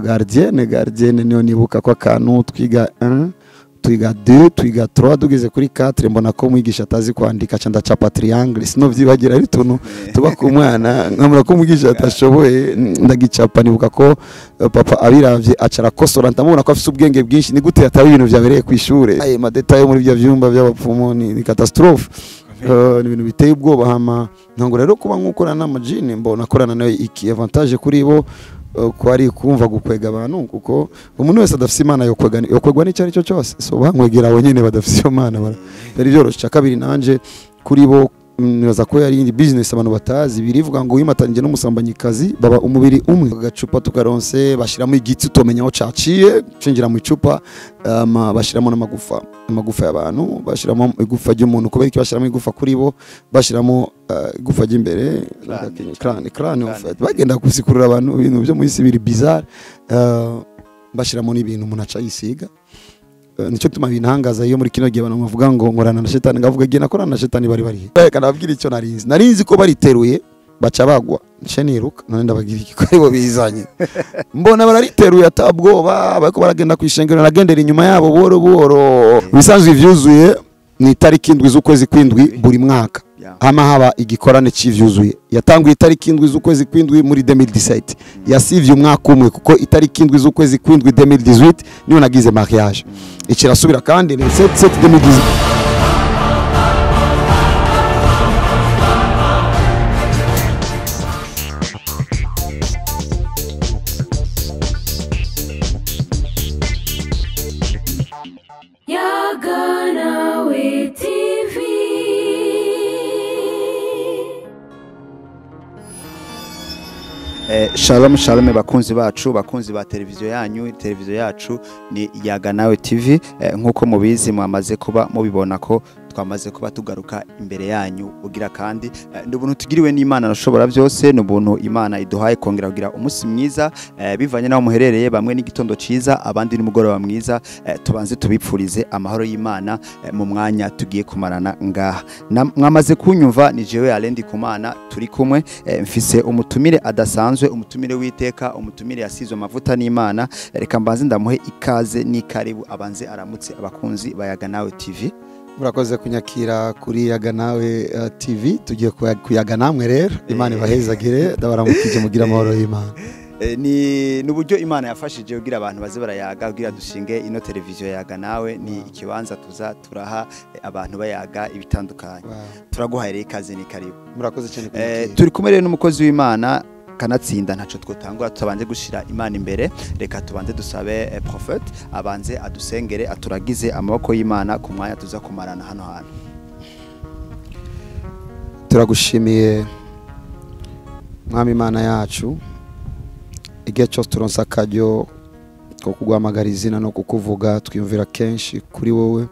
gardienne niyo nibuka ko akantu twiga 1 twiga 2 twiga 3 tugeze kuri 4 mbona ko mwigisha atazi kwandika ca ndacapa triangle sino vyibagira ari tuntu tuba ku mwana nkamura ko mwigisha atashoboye ndagicapa nibuka ko papa abiravye acara kosora ndamubona ko afise ubwenge bwinshi ni gute yataye ibintu vyabereye ku ishure aye madetail muri bya vyumba by'abapfumo ni catastrophe ni ibintu biteye ubwoba hama ntango rero kuba nk'ukorana n'amajini mbona korana nayo iki avantage kuri bo ko ari kumva gukwega abantu kuko umuntu wese adafise imana yokwegwa n'icyo cyo cyose so bankwegera abo nyene badafise imana yari byoroshe kabiri nanje kuri bo nibaza ko yari indi business abantu batazi birivuga ngo wimatanje n'umusambanyikazi baba umubiri umwe agacupa tukaronse bashiramo igiti utomenya aho caciye cinjira mu icupa bashiramo n'amagufa y'abantu bashiramo igufa ry'umuntu kubera iki bashiramo igufa kuri bo bashiramo igufa ry'imbere crane bagenda kusikurura abantu ibintu byo mu isi biri bizarre bashiramo n'ibintu umuntu aca yisiga nico tuma bintangaza iyo muri kino gihe abantu bavuga ngo ngorana na shetani ngavuga gihe nakorana na shetani bari kana babwira icyo narinzi ko bariteruye baca bagwa nce niruka none ndabagira iki ko aribo bizanye mbona barariteruye atabwoba bariko baragenda kwishengero nagendera inyuma yabo buhoro bisanzwe ivyuzuye ni tariki 7 z'ukwezi kw'indwi buri mwaka hama haba igikorane cy'ivyuzuye yatanguye itariki 7 z'ukwezi kw'indwi muri 2017 yasivye umwaka umwe kuko itariki 7 z'ukwezi kw'indwi 2018 niyo nagize mariage ikirasubira kandi ni 7/7/2018 Shalom bakunzi bacu bakunzi ba televiziyo yanyu televiziyo yacu ni Yaga Nawe TV nkuko mubizi mwamaze kuba mubibona ko twamaze kuba tugaruka imbere yanyu ugira kandi n'ubuntu tugiriwe n'Imana nashobora byose n'ubuntu Imana iduhaye kongera kugira umunsi mwiza bivanye naho muherereye bamwe n'igitondo ciza abandi n'umugoroba mwiza tubanze tubipfurize amahoro y'Imana mu mwanya tugiye kumarana ngaha mwamaze kunyumva ni jewe Alendi Kumana turi kumwe mfise umutumire adasanzwe umutumire witeka umutumire yasizwe amavuta n'Imana reka mbanze ndamuhe ikaze n'ikaribu abanze aramutse abakunzi ba Yaga Nawe TV. Murakoze kunyakira kuri Yaga Nawe TV tugiye kuyaga namwe rero Imana ibahezagire ndabaramukije mugira amahoro y'Imana. Ni nuburyo Imana yafashije kugira abantu baze barayaga kugira dushinge ino televiziyo Yaga Nawe ni ikibanza tuza turaha abantu bayaga ibitandukanye. Turaguhaye ikaze ni karibu. Murakoze cyane turi kumwe rero n'umukozi w'Imana kanatsinda ntaco twotangura tubanze gushira Imana imbere reka tubanze dusabe prophet abanze adusengere aturagize amaboko y'Imana ku mwanya tuza kumarana hano hano. Turagushimiye mwami Imana yacu igihe cyose turonsa akaryo ko kugwamagara izina no kukuvuga twiyumvira kenshi kuri wowe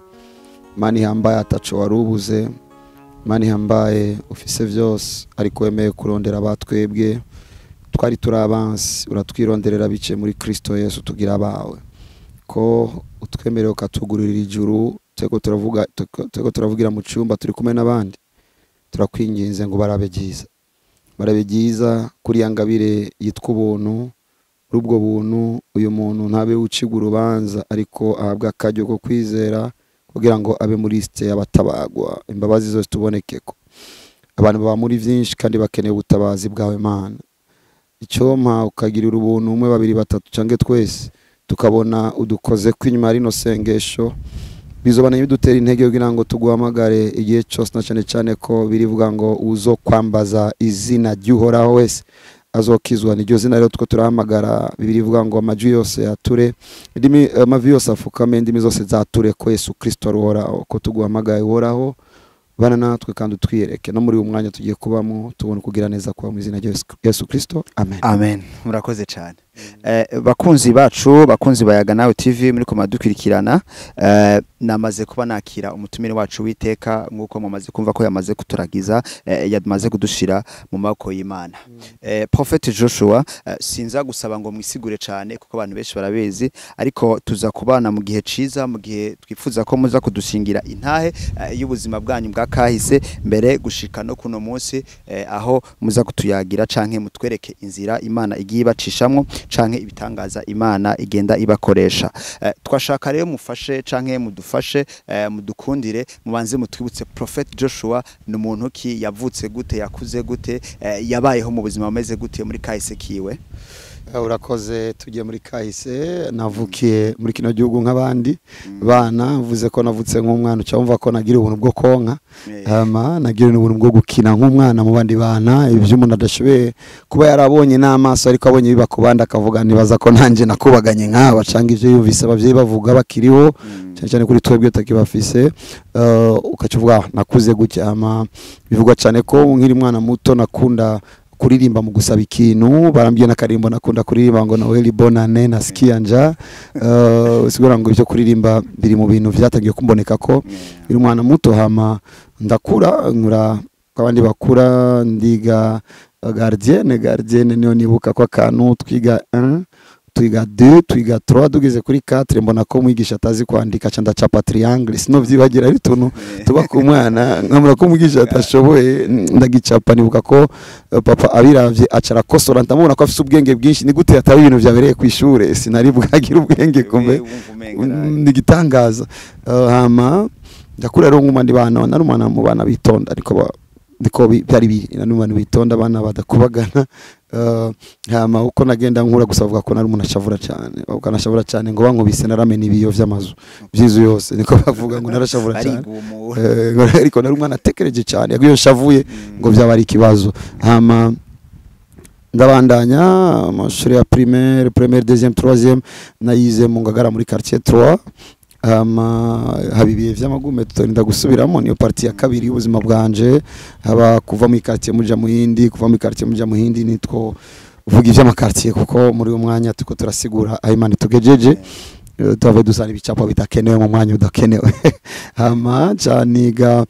Imana ihambaye ataco warubuze Imana ihambaye ufise vyose ariko wemeye kurondera abatwebwe twari turabansi uratwironderera bice muri Kristo Yesu tugira abawe ko utwemereye ukatugurira ijuru tego turavugira mu cyumba turi kumwe n'abandi turakwinginze ngo barabe byiza kuri yangabire yitwa ubuntu rubwo buntu uyu muntu ntabe uciga urubanza ariko ahabwa akaryo ko kwizera kugira ngo abe muri liste y'abatabagwa imbabazi zose tubonekeko abantu baba muri byinshi kandi bakeneye ubutabazi bwawe Mana icyoma ukagirira ubuntu umwe babiri batatu cange twese tukabona udukoze kwinyuma rino sengesho bizobana bidutera intege kugira ngo tuguhamagare igihe cyose na cyane ko birivuga ngo uzo kwambaza izina ry'Uhoraho wese azokizwa niryo zina rero tuko turahamagara birivuga ngo amajwi yose yature indimi amavi yose afukame indimi zose zature ko Yesu Kristo aruhoraho ko tuguhamagaye uhoraho bana natwe kandi twiyereke no muri uyu mwanya tugiye kubamo tubone kugira neza kwa mu izina rya Yesu Kristo amen murakoze cyane bakunzi bacu bakunzi ba Yaga Nawe TV muri kumadukurikirana namaze kuba nakira umutumire wacu witeka nkuko mumaze kumva ko yamaze kuturagiza yamaze kudushira mu maboko y'Imana. Prophet Joshua sinza gusaba ngo mwisigure cyane kuko abantu benshi barabizi ariko tuza kubana mu gihe ciza mu gihe twifuza ko muza kudushingira intahe y'ubuzima bwanyu bwa kahise mbere gushika no kuno munsi aho muza kutuyagira canke mutwereke inzira Imana igiye bacishamwe canke ibitangaza Imana igenda ibakoresha. Twashaka rero mufashe canke mudufashe mudukundire mubanze mutwibutse Prophet Joshua ni umuntu ki, yavutse gute, yakuze gute, yabayeho mu buzima bumeze gute muri kahise kiwe? Urakoze. Tugiye muri kahise, navukiye muri kino gihugu nk'abandi bana, uvuze ko navutse nk'umwana ucamva ko nagira ubuntu bwo konka, nagira ubuntu bwo gukina nk'umwana mu bandi bana, ibyo umuntu adashoboye kuba yarabonye n'amaso ariko abonye biba ku bandi akavuga nibaza ko nanje nakubaganye nk'aba, canga ivyo yumvise abavyeyi bavuga bakiriho cyane cyane kuri twebwe takibafise, ukacuvuga nakuze gutya. Bivugwa cyane ko nkiri mwana muto nakunda kuririmba mu gusaba ikintu, barambye n'akarimbo nakunda kuririmba ngo Noel Bonane na Skianja, sigura ngo ibyo kuririmba biri mu bintu byatangiye kumboneka ko biri mwana muto. Ndakura nkura abandi bakura, ndiga gardienne niyo nibuka ko akantu twiga 1 twiga 2 twiga 3 dugeze kuri 4 mbona ko mwigisha atazi kwandika ca ndacapa triangle, sino vyibagira ari tuntu tuba ku mwana nkamura ko mwigisha atashoboye ndagicapa. Nibuka ko papa abiravye acara kosora, ndamubona ko afise ubwenge bwinshi, ni gute atari ibintu vyabereye ku ishure, sinari bwagira ubwenge kumbe ndigitangaza. Ndakura rero nk'umandi bana, nari umwana mu bana bitonda ariko ndiko byari biri n'umwana bitonda abana badakubagana. Uko nagenda nkura gusavuga ko nari umuntu ashavura cyane, ukanashavura cyane ngo bankubise naramena ibiyo vy'amazu vyizu yose, niko bavuga ngo narashavura cyane, ariko nari umwana atekereje cyane, yagiye shavuye ngo byaba ari kibazo. Ndabandanya amashuri ya primaire, deuxième, troisième nayize mu Ngagara muri quartier 3. Habibiye vy'amagume tutorinda gusubiramo, niyo parti ya kabiri y'ubuzima bwanje, haba kuva mu quartier muja mu yindi, kuva mu quartier muja mu yindi, nitwo uvuga ivy'amakartier kuko muri uwo mwanya tuko turasigura Imana tugejeje, tuve dusana ibicapo bitakenewe mu mwanya udakenewe. Caniga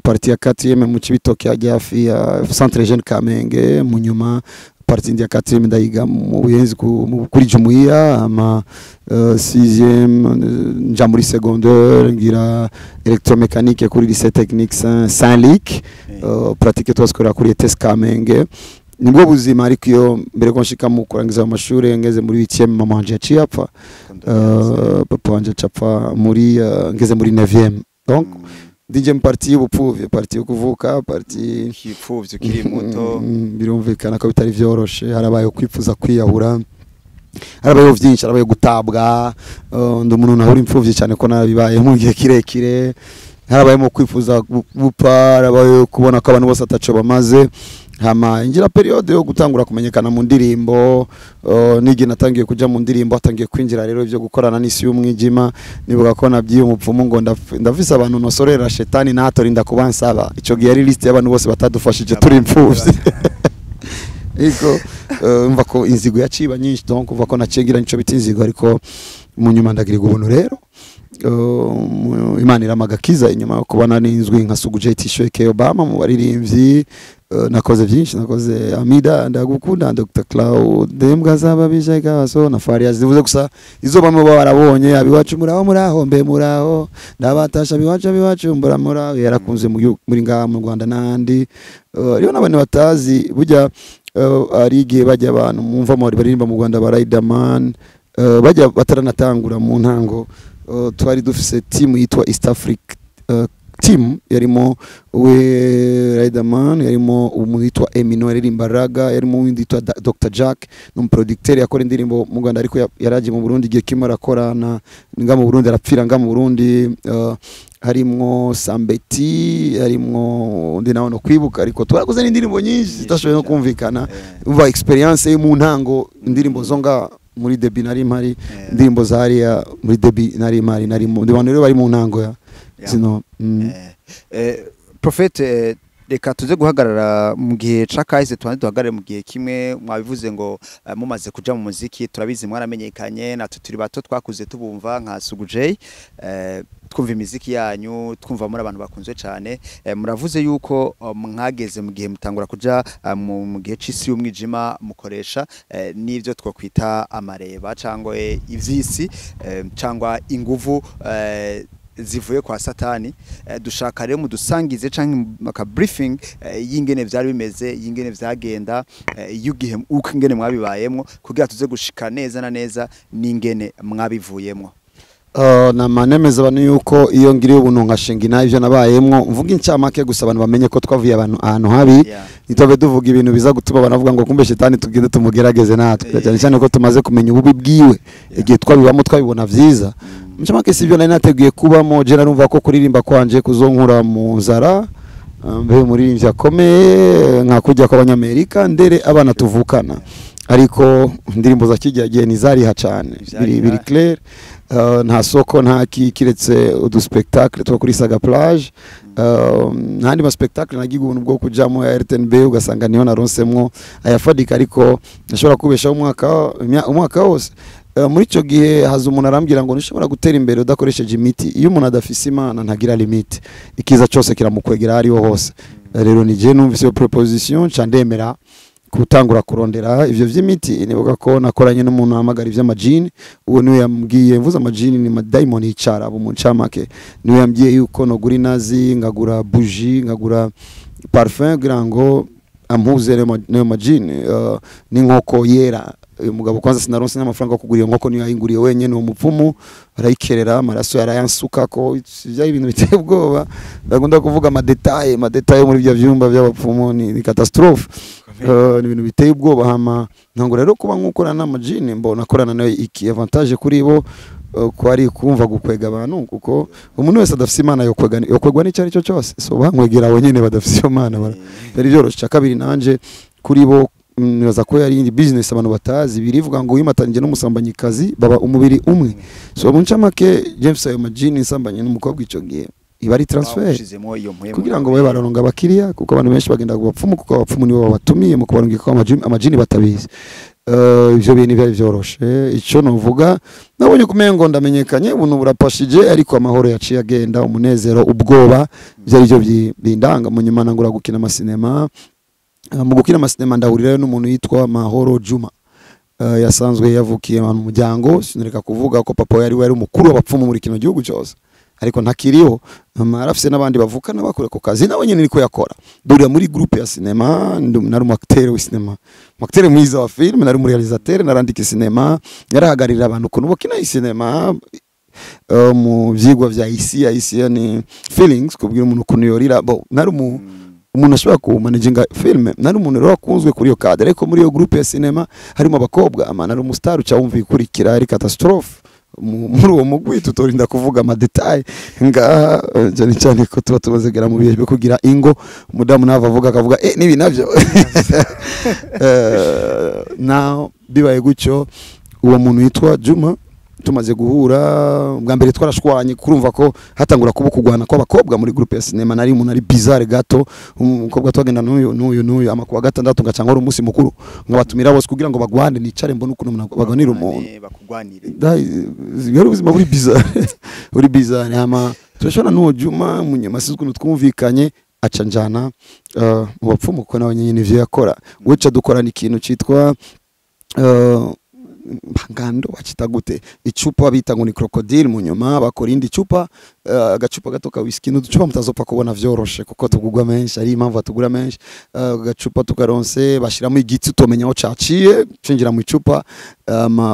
parti ya 4e mu Cibitoke ya hafi ya Centre Jeune Kamenge, mu nyuma parti ya 4e ndayiga mu Buyenzi kuri Jumuiya, 6e nja muri secondaire ngira electromécanique kuri lycée technique Saint-Luc, pratique twasukora kuri ETS Kamenge. Nibwo buzima ariko iyo mbere ko nshika mu kurangiza amashuri ngeze muri 8e mama wanje yaciye apfa, papa wanje acapfa muri ngeze muri 9e. Donc DJ parti y'ubupfuvye, parti yo kuvuka, parti y'ipfuvye kiri muto, birumvikana ko bitari vyoroshe, harabaye kwipfuza kwiyahura, harabaye vyinshi, harabaye gutabwa, ndo umuntu nahuri impfuvye cyane ko nabibaye mu gihe kirekire, harabaye mu kwifuza gupfa, harabaye kubona ko abantu bose ataco bamaze. Ingira periode yo gutangura kumenyekana mu ndirimbo, nigi natangiye kuja mu ndirimbo, atangiye kwinjira rero ivyo gukorana n'isi y'umwijima. Nibuka ko nabyiye umupfumu ngo ndafise abantu nosorera shetani na hatorinda kubansaba, ico gihe ari list y'abantu bose batadufashije turi impfuvyi. Ego umva ko inzigo yaciba nyinshi, donc umva ko nacengira nico biti inzigo, ariko mu nyuma ndagirira ubuntu rero. Imana iramagakiza inyuma yo kubana n'inzwi nka Suguje Tishweke Obama mu baririmbyi. Nakoze byinshi, nakoze Amida ndagukunda, Dr. Cloud, Dembwa zaba bijaga baso na Farias, zivuze gusa izo bamwe barabonye abiwacu muraho mbe muraho, ndabatasha biwacu muraho, yarakunze muri ngaha mu Rwanda n'andi. Ryo nabane batazi burya ari igihe bajya abantu mumva mu baririmba mu Rwanda ba Riderman, bajya bataranatangura mu ntango, twari dufise team yitwa East Africa team, yarimo we Riderman, yarimo umuntu yitwa Emino aririmba raga, yarimo undi yitwa Dr. Jack n'umuproducteur yakora indirimbo mu Rwanda ariko yaraje mu Burundi igihe kimara akorana nga mu Burundi arapfira nga mu Burundi. Harimo Sambeti, harimo undi nawe no kwibuka, ariko twarakoze n'indirimbo nyinshi zitashoboye no kumvikana. Uva experience yo mu ntango, indirimbo zonga muri Debi nari mpari, indirimbo zariya muri Debi nari mpari, narimo ndi bantu rero bari mu ntango ya zino. Prophet, reka tuze guhagarara mu gihe cakahise, twandi duhagarare mu gihe kimwe. Mwabivuze ngo mumaze kuja mu muziki, turabizi mwaramenyekanye, natwe turi bato twakuze tubumva nka Suguje, twumva imiziki yanyu, twumva muri abantu bakunzwe cyane. Muravuze yuko mwageze mu gihe mutangura kuja mu gihe c'isi y'umwijima, mukoresha n'ivyo twakwita amareba cyangwa ivyisi cyangwa inguvu zivuye kwa satani. Dushaka rero mudusangize canke maka briefing y'ingene vyari bimeze, y'ingene vyagenda, yugihe uko ingene mwabibayemwo kugira tuze gushika neza na neza n'ingene mwabivuyemwo. na manemeza abantu yuko iyo ngiriye ubuntu nkashinga inavyo nabayemwo mvuga incamake gusa abantu bamenye ko twavuye abantu ahantu habi nitobe duvuga ibintu biza gutuma banavuga ngo kumbe shetani tugende tumugerageze natwe cyane cyane ko tumaze kumenya ububi bwiwe igihe twabibamo twabibona vyiza incamake sivyo nari nateguye kubamo je narumva ko kuririmba kwanje kuzonkura mu nzara mbe muri ivyo akomeye nka kujya kw'abanyamerika ndere abana tuvukana ariko indirimbo za kijyagiye nizariha cyane biri clair nta soko nta kiretse udu spectacle two kuri Saga Plage ntandi ma spectacle nagiye ubuntu bwo kujamo ya RTNB ugasanga niho naronsemwo ayafadika ariko nashobora kubesha umwaka wose muri cyo gihe haza umuntu arambwira ngo nishobora gutera imbere udakoresheje imiti iyo umuntu adafise imana ntagira limite ikiza cyose kiramukwegera ari hose rero ni je numvise proposition chandemera kutangura kurondera ivyo vy'imiti nibuka ko nakoranye n'umuntu hamagara ivy'amajini uwo niwe yambwiye mvuza amajini ni diamond icara abo muncamake niwe yambwiye yuko no guri nazi ngagura bougie ngagura parfum kugira ngo ampuze ne majini n'inkoko yera umugabo kwanza sinaronse n'amafaranga yo kugura iyo nkoko niyo yayinguriye wenyene umupfumu arayikerera amaraso yarayansuka ko ivyo ibintu biteye ubwoba ndagunda kuvuga amadetaye muri bya vyumba by'abapfumu ni catastrophe ni ibintu biteye ubwoba hama ntango rero kuba nk'ukorana n'amajini mbona korana nayo iki avantage kuri bo ko ari kumva gukwega abantu kuko umuntu wese adafise imana yokwegwa n'icyo ari cyo cyose so bankwegera wenyene badafise imana bari byorosha kabiri nanje kuri bo nibaza ko yari indi business abantu batazi birivuga ngo wimatanije n'umusambanyikazi baba umubiri umwe so muncamake James ayo majini nsambanye n'umukobwa ico gihe ibari transfer kugira ngo babe baronga abakiriya kuko abantu benshi bagenda kubapfumu kuko abapfumu nibo babatumiye mu kubaronga ko amajini batabizi ivyo bintu byari byoroshe ico novuga nabonye kumengo ndamenyekanye ubuntu burapashije ariko amahoro yaciye agenda umunezero ubwoba byari byo bindanga mu nyuma nangura gukina amasinema mu gukina amasinema ndahurirayo n'umuntu yitwa Mahoro Juma yasanzwe yavukiye mu muryango sinureka kuvuga ko papa yari umukuru w'abapfumu muri kino gihugu cyose ariko ntakiriho arafise n'abandi bavukana bakore ko kazi nawe nyine niko yakora durira muri groupe ya cinema nari mu acteur wa cinema mu acteur mwiza wa film nari mu realisateur narandika cinema yarahagarira abantu kuno bokina cinema mu vyigwa vya isi ni feelings kubwira umuntu kuno yorira bo nari umuntu ashobora kumanaginga film nari umuntu rero akunzwe kuri yo cadre ariko muri yo groupe ya cinema harimo abakobwa amana ari umustar ucawumva ikurikira ari catastrophe muri uwo mugwi tutorinda kuvuga amadetail ngaha cyane ko tuba tubazegera mu bihe byo kugira ingo umudamu nava avuga akavuga nibi navyo now bibaye gucyo uwo muntu yitwa Juma tumaze guhura bwa mbere twarashwanye kurumva ko hatangura kuba kugwana kw'abakobwa muri groupe ya cinema nari umuntu ari bizarre gato umukobwa twagenda n'uyu amakuwa gatandatu ngacanga ari umunsi mukuru ngabatumira bose kugira ngo bagwane nicare mbona ukuntu baganira umuntu bakugwanire yari ubuzima buri bizarre hama turashona n'uwo Juma munyuma sizwe twumvikanye acanjana mu bapfumu ko nawe nyine ivyo yakora weca dukorana ikintu citwa ngando wachita gute icupa bita ngo ni crocodile mu nyuma bakora indi cupa agacupa gato ka whisky n'uducupa mutazopfa kubona vyoroshe kuko tugugwa menshi ari impamvu atugura menshi agacupa tukaronse bashiramo igiti utomenya aho caciye cinjira mu icupa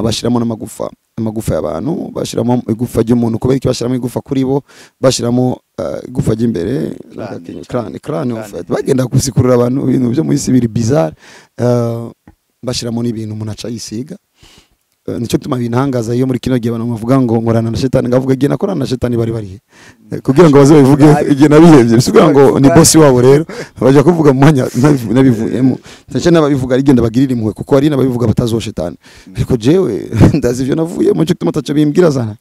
bashiramo n'amagufa y'abantu bashiramo igufa ry'umuntu kubera iki bashiramo igufa kuri bo bashiramo igufa ry'imbere crane en fait bagenda kusikurura abantu ibintu byo mu isi biri bizarre bashiramo n'ibintu umuntu aca yisiga nico tuma bintangaza iyo muri kino gihe abantu bavuga ngo ngorana na shetani ngavuga igihe nakorana na shetani bari kugira ngo baze bivuge igihe nabihevye bisugira ngo ni boss wabo rero baje kuvuga mu mwanya nabivuyemo cyane n'ababivuga rigenda bagirira impuhwe kuko ari n'ababivuga batazo shetani ariko jewe ndazi ivyo navuye mu cyo tuma tacho bimbwira sana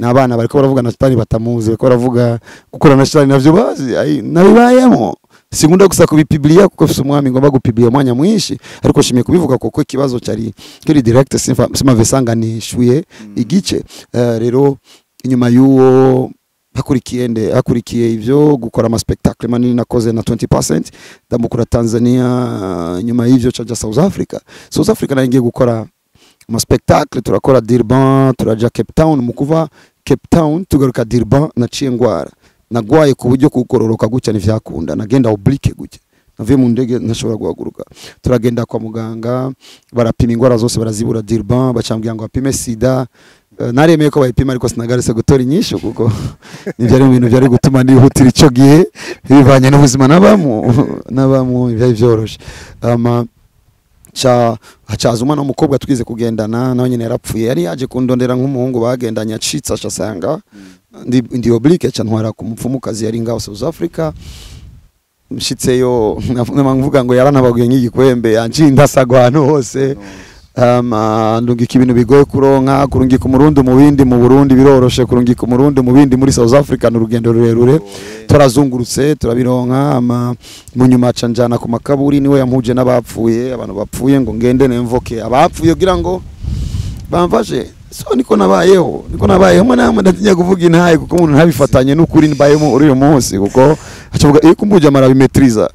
n'abana bariko baravuga na shetani batamuze ko baravuga gukorana na shetani navyo bazi nabibayemo Sigunda gusa kubipiblia kuko fise umwami ngomba gupiblia mwanya mwinshi ariko shimiye kubivuga kuko ikibazo cyari kiri direct sima vesanga ni shuye igice rero inyuma yuwo hakurikiye ivyo gukora ama spectacle manini nakoze na 20% ndamukura Tanzania nyuma y'ivyo caja South Africa naringiye gukora ama spectacle turakora Durban turaja Cape Town mukuva Cape Town tugaruka Durban naciye ngwara nagwaye ku buryo kukororoka gutya n'ivyakunda nagenda oblique gutya navuye mu ndege ntashobora guhaguruka turagenda kwa muganga barapima ingwara zose barazibura Durban bacambwira ngo bapime sida naremeye ko bayipima ariko sinagarese gutora inyisho kuko nivyari ibintu byari gutuma nihutira ico gihe bivanye n'ubuzima nabamo byari byoroshe hacaza umwana w'umukobwa twize kugendana nawe nyine yarapfuye yari yaje kundondera nk'umuhungu bagendanye acitse ashasanga ndi oblique cyantwara ku mupfumukazi yari ngaho South Africa mshitseyo mvuga ngo yaranabaguye nk'igikwembe yanjindasagwa ahantu hose ndungika ibintu bigoye kuronka kurungika umurundi mu bindi mu Burundi biroroshe kurungika umurundi mu bindi muri South Africa n'urugendo rurerure turazungurutse turabironka mu nyuma canjana ku makaburi niwe yampuje n'abapfuye abantu bapfuye ngo ngende nemvoke abapfuye kugira ngo bamfashe so niko nabayeho mwana ndatinya kuvuga intaye kuko umuntu ntabifatanye n'ukuri mbayemo uri uyu munsi kuko acavuga iyo kumbuje amarabimetriza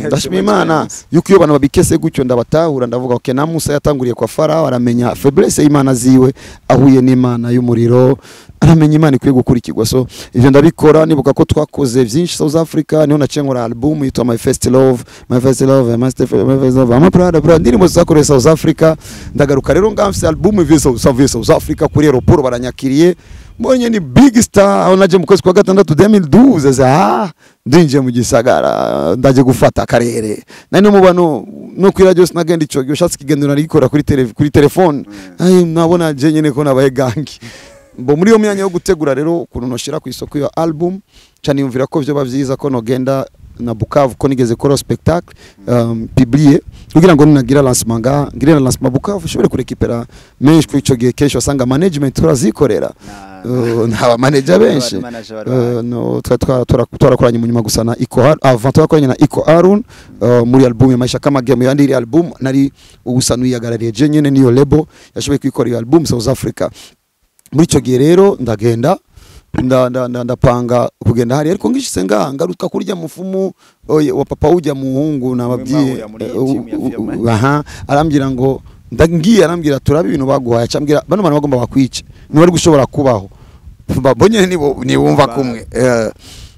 ndashima Imana yuko iyo abantu babikese gutyo ndabatahura ndavuga okay na Musa yatanguriye kwa Farao aramenya faiblesse y'Imana ziwe ahuye n'Imana y'umuriro aramenya Imana ikwiye gukurikirwa so ivyo ndabikora nibuka ko twakoze byinshi South Africa niho naciye nkora album yitwa My First Love I'm proud of ndirimbo zakoreye South Africa ndagaruka rero ngamfise album ivuye South Africa kuri aeroport baranyakiriye mbonye ni big star aho naje mu kwezi kwa gatandatu 2012 ndinje mu gisagara ndaje gufata akarere nani mu bantu no kwiradio sinagenda ico ushatse kigendera rigikora kuri telefone nabona je nyene ko nabaye gangi mbo muri yo myanya yo gutegura rero kuntu noshira ku isoko yo album cyane yumvira ko byo bavyiza ko nogenda na Bukavu ko nigeze kora spectacle publié kugira ngo ninagira lancement ngire lancement Bukavu shobore kurekipera menshi ku ico gihe kesho asanga management turazikorera nta manager benshi no twarakoranye mu nyuma gusa na Iko avant twakoranye na Iko Arun muri album ya Maisha kama game yandi iri album nari ubusanuye yagarariye je nyene niyo label yashoboye kwikora iyo album South Africa muri ico gihe rero ndagenda ndapanga kugenda hari ariko ngishise ngaruka kurya mufumu wa papa ujya muhungu nababwiye arambira ngo ndangiye arambira turabe ibintu baguhaye acambira bano bana bagomba bakwice ni bari gushobora kubaho babonye ni wumva kumwe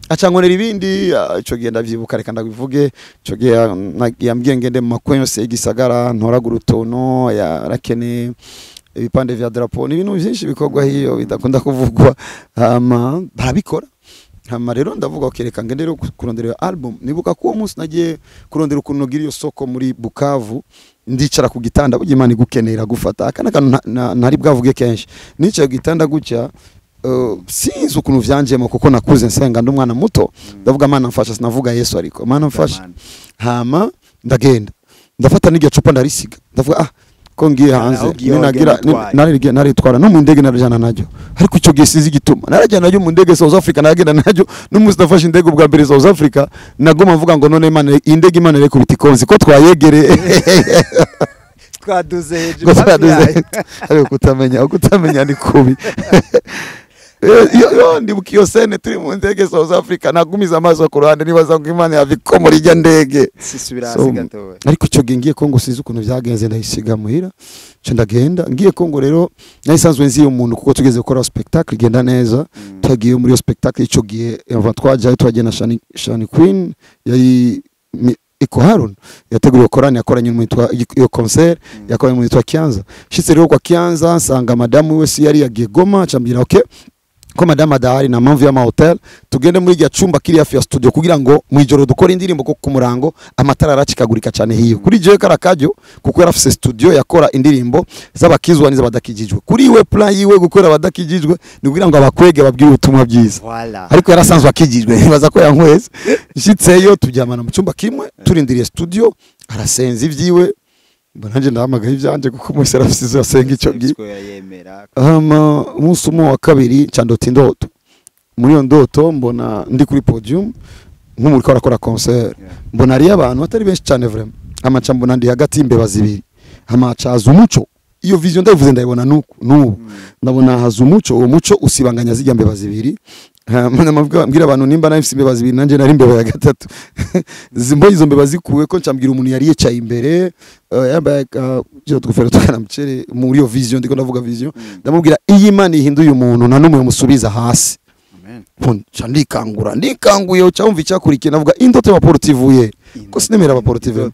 acangonera ibindi ico gihe ndavyibuka reka ndabivuge ico gihe yambwiye ngende mu makwenyo se igisagara ntoragura utono yarakene ibipande vya drapo ni ibintu byinshi bikogwa hiyo bidakunda kuvugwa barabikora rero ndavuga okereka ngende rero kurondera album nibuka ko uwo munsi nagiye kurondera ukuntu nogira iyo soko muri Bukavu ndicara ku gitanda bugi Imana igukenera gufata akana ntari bwavuge kenshi nicaye gitanda gutya sinzi ukuntu vyanjemo kuko nakuze nsenga ndumwana muto ndavuga Mana mfasha sinavuga Yesu ariko Mana mfasha ndagenda ndafata n'igihe cupa ndarisiga ndavuga ko ngiye hanze ninagira naritwara no mu ndege narajana najyo ariko ico gihe sizi gituma narajana najyo mu ndege South Africa nagenda najyo no Mustafa indege ubwa mbere South Africa nagoma mvuga ngo none Imana indege Imana reko bitikonzi ko twayegere twaduze hejuru ariko kutamenya ni kubi yo ndibukiyo sene turi mu ndege South Africa nagumiza amaso ku ruhande nibaza ngo Imana yavikomora ijya ndege sisubira hasi gatowe ariko cyo ngiye Kongo sizi ukuntu byagenze ndayisiga muhira cyo ndagenda ngiye Kongo rero nayisanzwe nzi umuntu kuko tugeze gukora spectacle igenda neza twagiye muri spectacle ico gihe twaje twagena Shani Queen yayi Iko Harun yateguriwe korani yakoranye n'umwitwa iyo concert yakoranye n'umwitwa Kianza shitse rero kwa Kianza nsanga madamu we si yari yagiye Goma cambira okay ko madama adahari na mpamvu y'ama hotel tugende muri ya cumba kiri hafi ya studio kugira ngo mu ijoro dukora indirimbo ko ku murango amatara aracikagurika cyane hiyo kuri jewe karakajyo kuko yarafise studio yakora indirimbo z'abakizwa niza badakijijwe kuri we plan yiwe gukora badakijijwe ni kugira ngo abakwege babwire ubutumwa bwiza ariko yarasanzwe akijijwe baza ko yankweze nshitseyo tujyamana mu cumba kimwe turindiriye studio arasenza ivyiwe Bonanje ndahamagaye ivyanje kuko Mose arafisize asenga ico gihe. Umunsi wa kabiri candota indoto. Muri iyo ndoto mbona ndi kuri podium nk'umuri ko arakora concert. Mbona ari abantu atari benshi cyane vraiment. Amaca mbona ndi hagati imbeba zibiri. Amaca azumuco. Iyo vision ndavuze ndayibona nuko. Ndabona hazumuco uwo muco usibanganya zijya mbeba zibiri. mbwira abantu nimba nafise imbebazi ibiri nanje nari imbeba ya gatatu zimbo izo mbeba zikuwe ko ncambwira umuntu yari yicaye imbere yambaye cyo tugufera tukana mcere muri yo vision ndiko ndavuga vision ndamubwira iyi Imana ihinduye umuntu nta numwe musubiza hasi ndikanguye ucamva icyakurikiye navuga indoto y'abaportivuye ko sinemera abaportive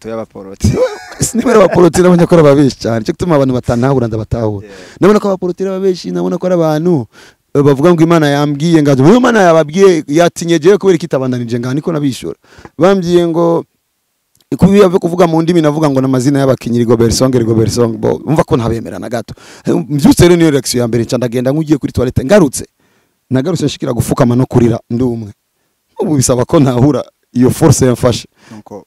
sinemera abaportive nabonye ko ababeshi cyane cyo gutuma abantu batanahura ndabatahura nabona ko abaportive ababeshi nabona ko ari abantu bavuga ngo Imana yambwiye ngaje uyu Imana yababwiye yatinyeje kubera kitabandanije ngani ko nabishora bambwiye ngo kubiya kuvuga mu ndimi navuga ngo namazina y'abakinyi Rigobert Song bo umva ko ntabemera na gato mbyutse rero niyo reaction ya mbere ndagenda ngugiye kuri toilette nagarutse nshikira gufukama no kurira ndumwe ubu bisaba ko ntahura iyo force yamfashe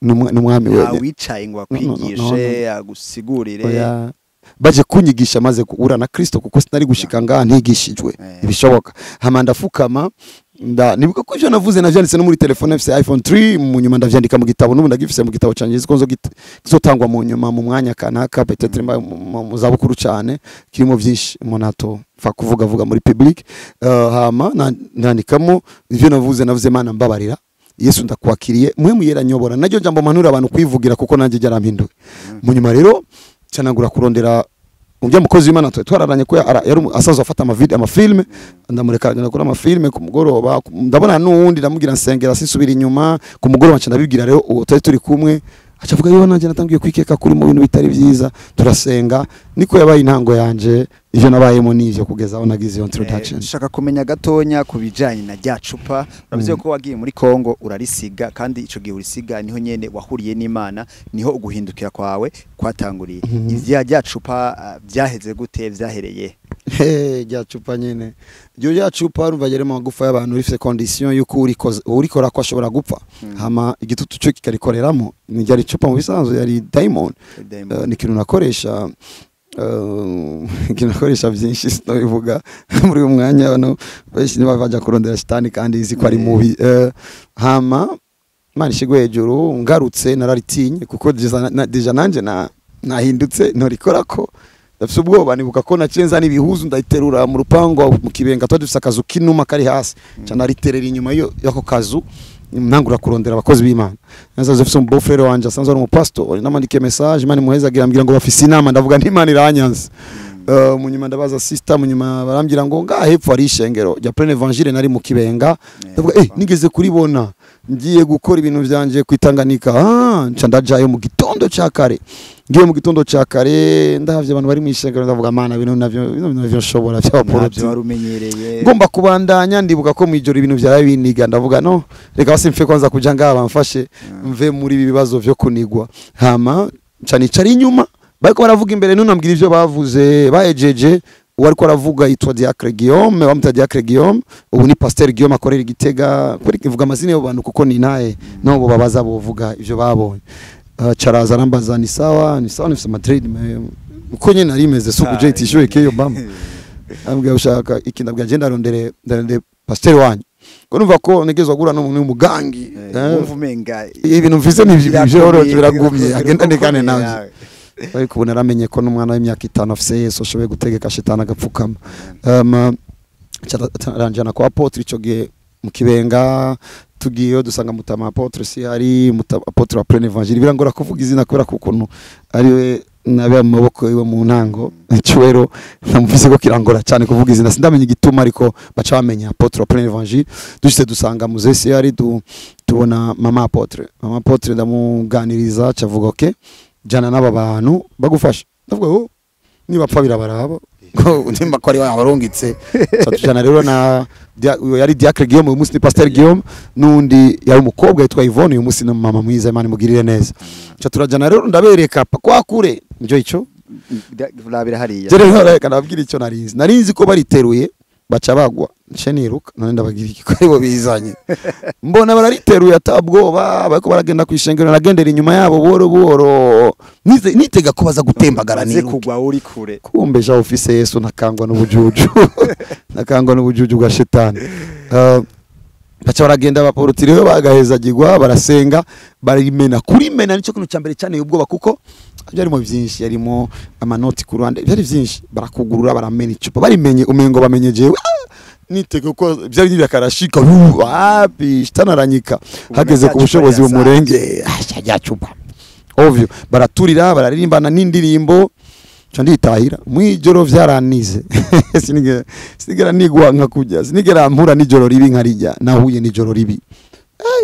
n'umwami wewe wicaye ngo akwigishe agusigurire baje kunyigisha maze kuura na Kristo kuko sinari gushika ngaha ntigishijwe ibishoboka hama ndafukama nibuka ko ivyo navuze navyanditse no muri telefone FC iPhone 3 mu nyuma ndavyandika mu gitabo n'ubu ndagifise mu gitabo canje zikonzo gizotangwa mu nyuma mu mwanya kanaka peut-être mu zabukuru cyane kirimo vyinshi umuntu fa kuvuga muri public hama nandikamo ivyo navuze Mana mbabarira Yesu ndakwakiriye muhemu yera nyobora najyo jambo manura abantu kwivugira kuko nanje jarampinduye mu nyuma rero canagura kurondera umujya mukozi w'Imana twararanye ko yari asaza afata amafilme ndamureka nakora amafilme ku mugoroba ndabona n'uwundi ndamubwira nsengera sisubira inyuma ku mugoroba nca ndabibwira rero uwo turi kumwe acavuga yo nanje natangiye kwikeka kuri mu bintu bitari byiza turasenga niko yabaye intango yanje ivyo nabayemo nivyo kugeza aho nagize iyo introduction shaka kumenya gatonya kubijanye na rya cupa uravuze ko wagiye muri Kongo urarisiga kandi ico gihe urisiga niho nyene wahuriye n'Imana niho uguhindukira kwawe kwatanguriye ivya rya cupa byaheze gute vyahereye rya cupa nyene rya cupa urumva yari magufa y'abantu rifise condition yuko urikora ko ashobora gupfa hama igitutu cyo kikarikoreramo ni rya cupa mu bisanzwe yari diamond ni kintu nakoresha kinakoresha byinshi sinabivuga muri uyu mwanya bano benshi nibaje kurondera shitani kandi izi ko ari mubi hama Imana ishigwe hejuru ngarutse nararitinye kuko deja nanje nahindutse ntorikora ko dafise ubwoba nibuka ko nacenza nibihuzu ndayiterura mu rupango mu kibenga twa dufise akazu kinuma kari hasi cyane riterera inyuma yako kazu ntangura kurondera abakozi b'Imana nazaze mfise mu beau-frère wanje asanzwe ari umupastor namandike message Imana muheza agira ngo bafise inama ndavuga nti Imana iranyanze mu nyuma ndabaza sister mu nyuma barambira ngo ngaha hepfo ari ishengero rya Plein Evangile nari mu kibenga ndavuga nigeze kuribona ngiye gukora ibintu byanje kwitanganika nca ndajayo mu gitondo cyakare ngiye mu gitondo cyakare ndavye abantu bari mu ishengero ndavuga Mana ibintu navyo nshobora cy'abaporoti warumenyereye ngomba kubandanya ndibuka ko mu ijoro ibintu byawe biniga ndavuga no reka basimfe kwanza kuja ngaha bamfashe mve muri ibi bibazo vyo kunigwa hama cari inyuma bariko baravuga imbere nunambwira ivyo bavuze baejeje uwari ko aravuga yitwa Diacre Guillaume bamuta Diacre Guillaume ubu ni Pasteur Guillaume akorera Igitega kuri kivuga amazina y'abantu kuko ni naye no babaza bovuga ivyo babonye charaza rambaza ni sawa nifise Madrid uko nyene narimeze suku je tishoye keyo bamba ambwa ushaka ikindabwa agenda rondere Pasteur wanyu ko numva ko negezwa gura no umugangi uvumenga ibintu mfise n'ivyo biragumye agenda ndekane nawe ariko ubu naramenye ko n'umwana w'imyaka 5 afise Yesu ashoboye gutegeka shitani agapfukama caranjana kwa apotre ico gihe mu kibenga tugiye dusanga mutama apotre si hari apotre wa Plein Evangile birangora kuvuga izina kubera kukuntu ariwe nabe mu maboko yiwe mu ntango cyuwero namuvise ko kirangora cyane kuvuga izina sindamenye igituma ariko baca bamenya apotre wa Plein Evangile dushite dusanga muzesi hari tubona mama apotre ndamuganiriza cavuga okay jana n'aba bantu bagufasha ndavuga niba pfa birabaraba ndimba ko ari wabarungitse satujana rero na yari Diacre Guillaume uyu munsi ni Pasteur Guillaume nundi yari umukobwa yitwa Yvonne uyu munsi na mama mwiza Imana imugirire neza cyo turajana rero ndabereka kwa kure njo ico labira hariya rero reka nababwira icyo narinzi ko bariteruye baca bagwa niruka none ndabagira iki ko aribo bizanye mbona barariteruye atabwoba bariko baragenda kwishengero nagendera inyuma yabo buhoro nitega ko baza gutembagara niruka kugwa uri kure kumbe ja office Yesu nakangwa n'ubujuju bwa shetani baca baragenda abaporotiriwe bagahezagirwa barasenga barimena kurimena nico kintu cyambere cyane ubwoba kuko byarimo byinshi yarimo amanoti ku ruhande byari byinshi barakugurura baramena icupa barimenye umengo bamenye jewe nitege ko byari byakarashika wapi shitanaranyika hageze ku bushobozi bumurenge yacupa ovyo baraturira bararirimbana n'indirimbo nditahira mwijoro vyaranize sinigera nigwa nka kujya sinigera mpura nijoro ribi nkarijya nahuye nijoro ribi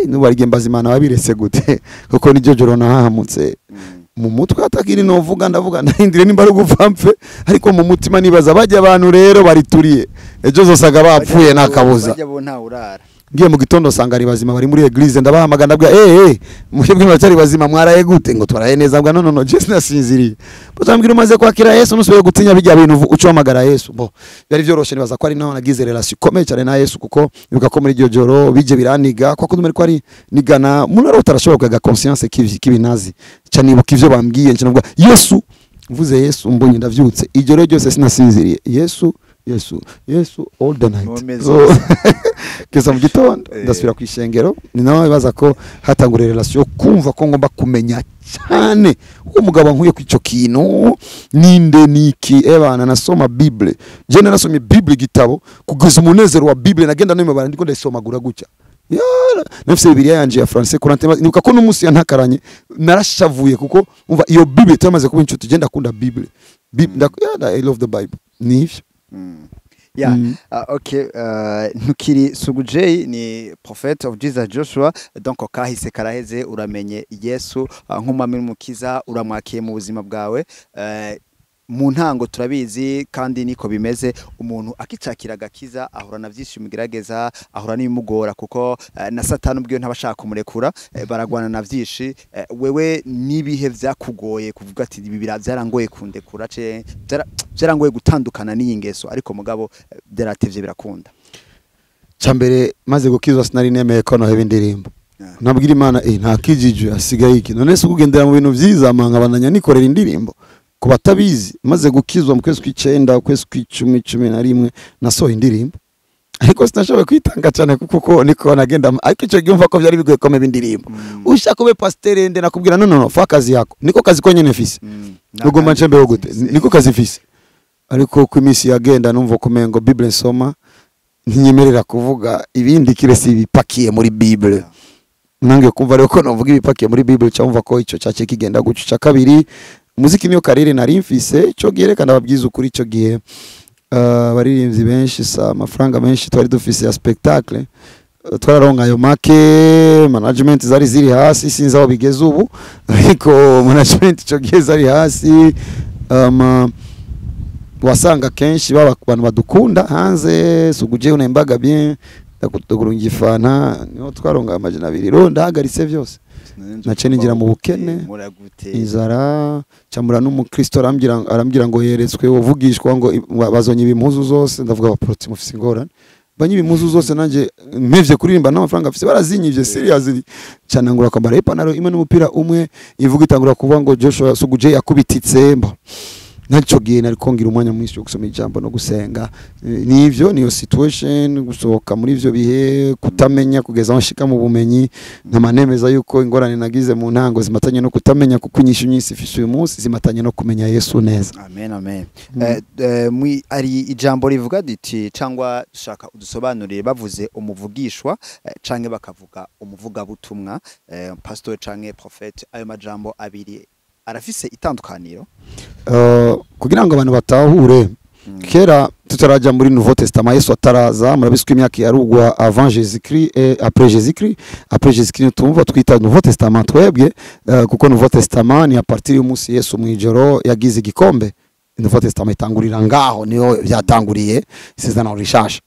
nubarige mbazimana wabiretse gute kuko nijyo joro nahahamutse mu mutwe atakiri novuga ndavuga ndahindire nimba ari gupfamfe ariko mu mutima nibaza bajya abantu rero barituriye ejo zosaga bapfuye nakabuza bajya bo nta urara ngiye mu gitondo sanga ari bazima bari muri eglise ndabahamagara ndabwa mushebwe bacari bazima mwaraye gute ngo twaraye neza bwa no je sinasinziriye botambwira umaze kwakira Yesu nusubiye gutinya bijya bintu ucomagara Yesu bo byari byoroshe nibaza ko ari naho nagize relation ikomeye cyane na Yesu kuko bivuga ko muri iryo joro bije biraniga kwa kudumere ko ari nigana munaro utarashobora kuga conscience kibinazi cyane ibuka ivyo bambwiye nje navuga Yesu mvuze Yesu mbonye ndavyutse ijoro ryose sinasinziriye Yesu all the night kesa mu gitondo ndasubira kwishengero ni nawe baza ko hatangura relation kumva ko ngomba kumenya cyane umugabo nkuye kwico kintu ninde niki ebana nasoma Bible je narasomye Bible gitabo kugeza umunezero wa Bible nagenda no mabara ndiko ndayisomagura gutya yara nafise Bibiliya yanje ya français kurantema nibuka ko n'umunsi yantakaranye narashavuye kuko umva iyo Bible twamaze kuba inshuti je ndakunda Bible I love the Bible nivyo okay ntukiri Sugujei ni prophet of Jesus Joshua donc kahise karaheze uramenye Yesu nk'umwami n'umukiza uramwakiye mu buzima bwawe mu ntango turabizi kandi niko bimeze umuntu akicakira gakiza ahura na byinshi mugerageza ahura n'ibimugora kuko na satani ubwiyo ntabashaka kumurekura baragwana na byinshi wewe nibihe vyakugoye kuvuga ati ibi byarangoye kundekura byarangoye gutandukana n'iyi ngeso ariko mugabo byaratevye birakunda cyambere maze gukizwa sinari nemeye ko no hebe indirimbo nabwira Imana nta kijiju asigaye iki none se kugendera mu bintu vyiza mankabananya nikorera indirimbo kubatabizi maze gukizwa mu kwezi kw'icenda kwezi kw'icumi na rimwe nasohoye indirimbo ariko sinashoboye kwitanga cyane kuko niko nagenda ariko icyo gihe umva ko byari bigoye komeza indirimbo ushaka ube pasteur ende nakubwira no fa kazi yako niko kazi ko nyene mfise ugomba ncembe gute niko kazi mfise ariko ku imisi yagenda numva kumengo Bible nsoma ntinyemerera kuvuga ibindi kiresi bipakiye muri Bible nange kumva rero ko novuga ibipakiye muri Bible cyumva ko ico cyace kigenda guca kabiri muziki niyo karire nari mfise ico giherekana babyiza ukuri ico gihe baririmbyi benshi sa amafaranga menshi twari dufise ya spectacle twararonga ayo make management zari ziri hasi sinzi aho bigeze ubu ariko management ico gihe zari hasi wasanga kenshi abantu badukunda hanze Sugujei unembaga bien ndakutugurungifana niho twaronga amajana 2 ronda hagaritse byose nace ningira mu bukene inzara cyamura n'umukristo arambira ngo yeretswe uvugishwa ngo bazonye ibimpuzu zose ndavuga abaproti mufise ingorane banyi ibimpuzu zose nanje mpevye kuririmba n'amafaranga afise barazinyivye seriously cyane ngura kwambara ipantaro imwe n'umupira umwe ivuga itangura kuvuga ngo Joshua Sugujei yakubititse mba naco gihe nari kongira umwanya mwinshi wo gusoma ijambo no gusenga nivyo niyo situation gusohoka muri ivyo bihe kutamenya kugeza abashika mu bumenyi ntamanemeza yuko ingorane nagize mu ntango zimatanye no kutamenya kuko inyishu nyinshi ifishe uyu munsi zimatanye no kumenya Yesu neza amen ari ijambo rivuga diti cyangwa shaka udusobanurire bavuze umuvugishwa canke bakavuga umuvuga butumwa pastor canke prophet ayo majambo abiri arafise itandukaniro kugira ngo abantu batahure kera tutaraja muri Nouveau Testament Yesu ataraza murabiswe imyaka yarugwa avant Jésus-Christ et après Jésus-Christ tumva twita Nouveau Testament twebwe kuko Nouveau Testament ni a partir y'umunsi Yesu mwijoro yagize igikombe Nouveau Testament itangurira ngaho niyo byatanguriye isezerano rishasha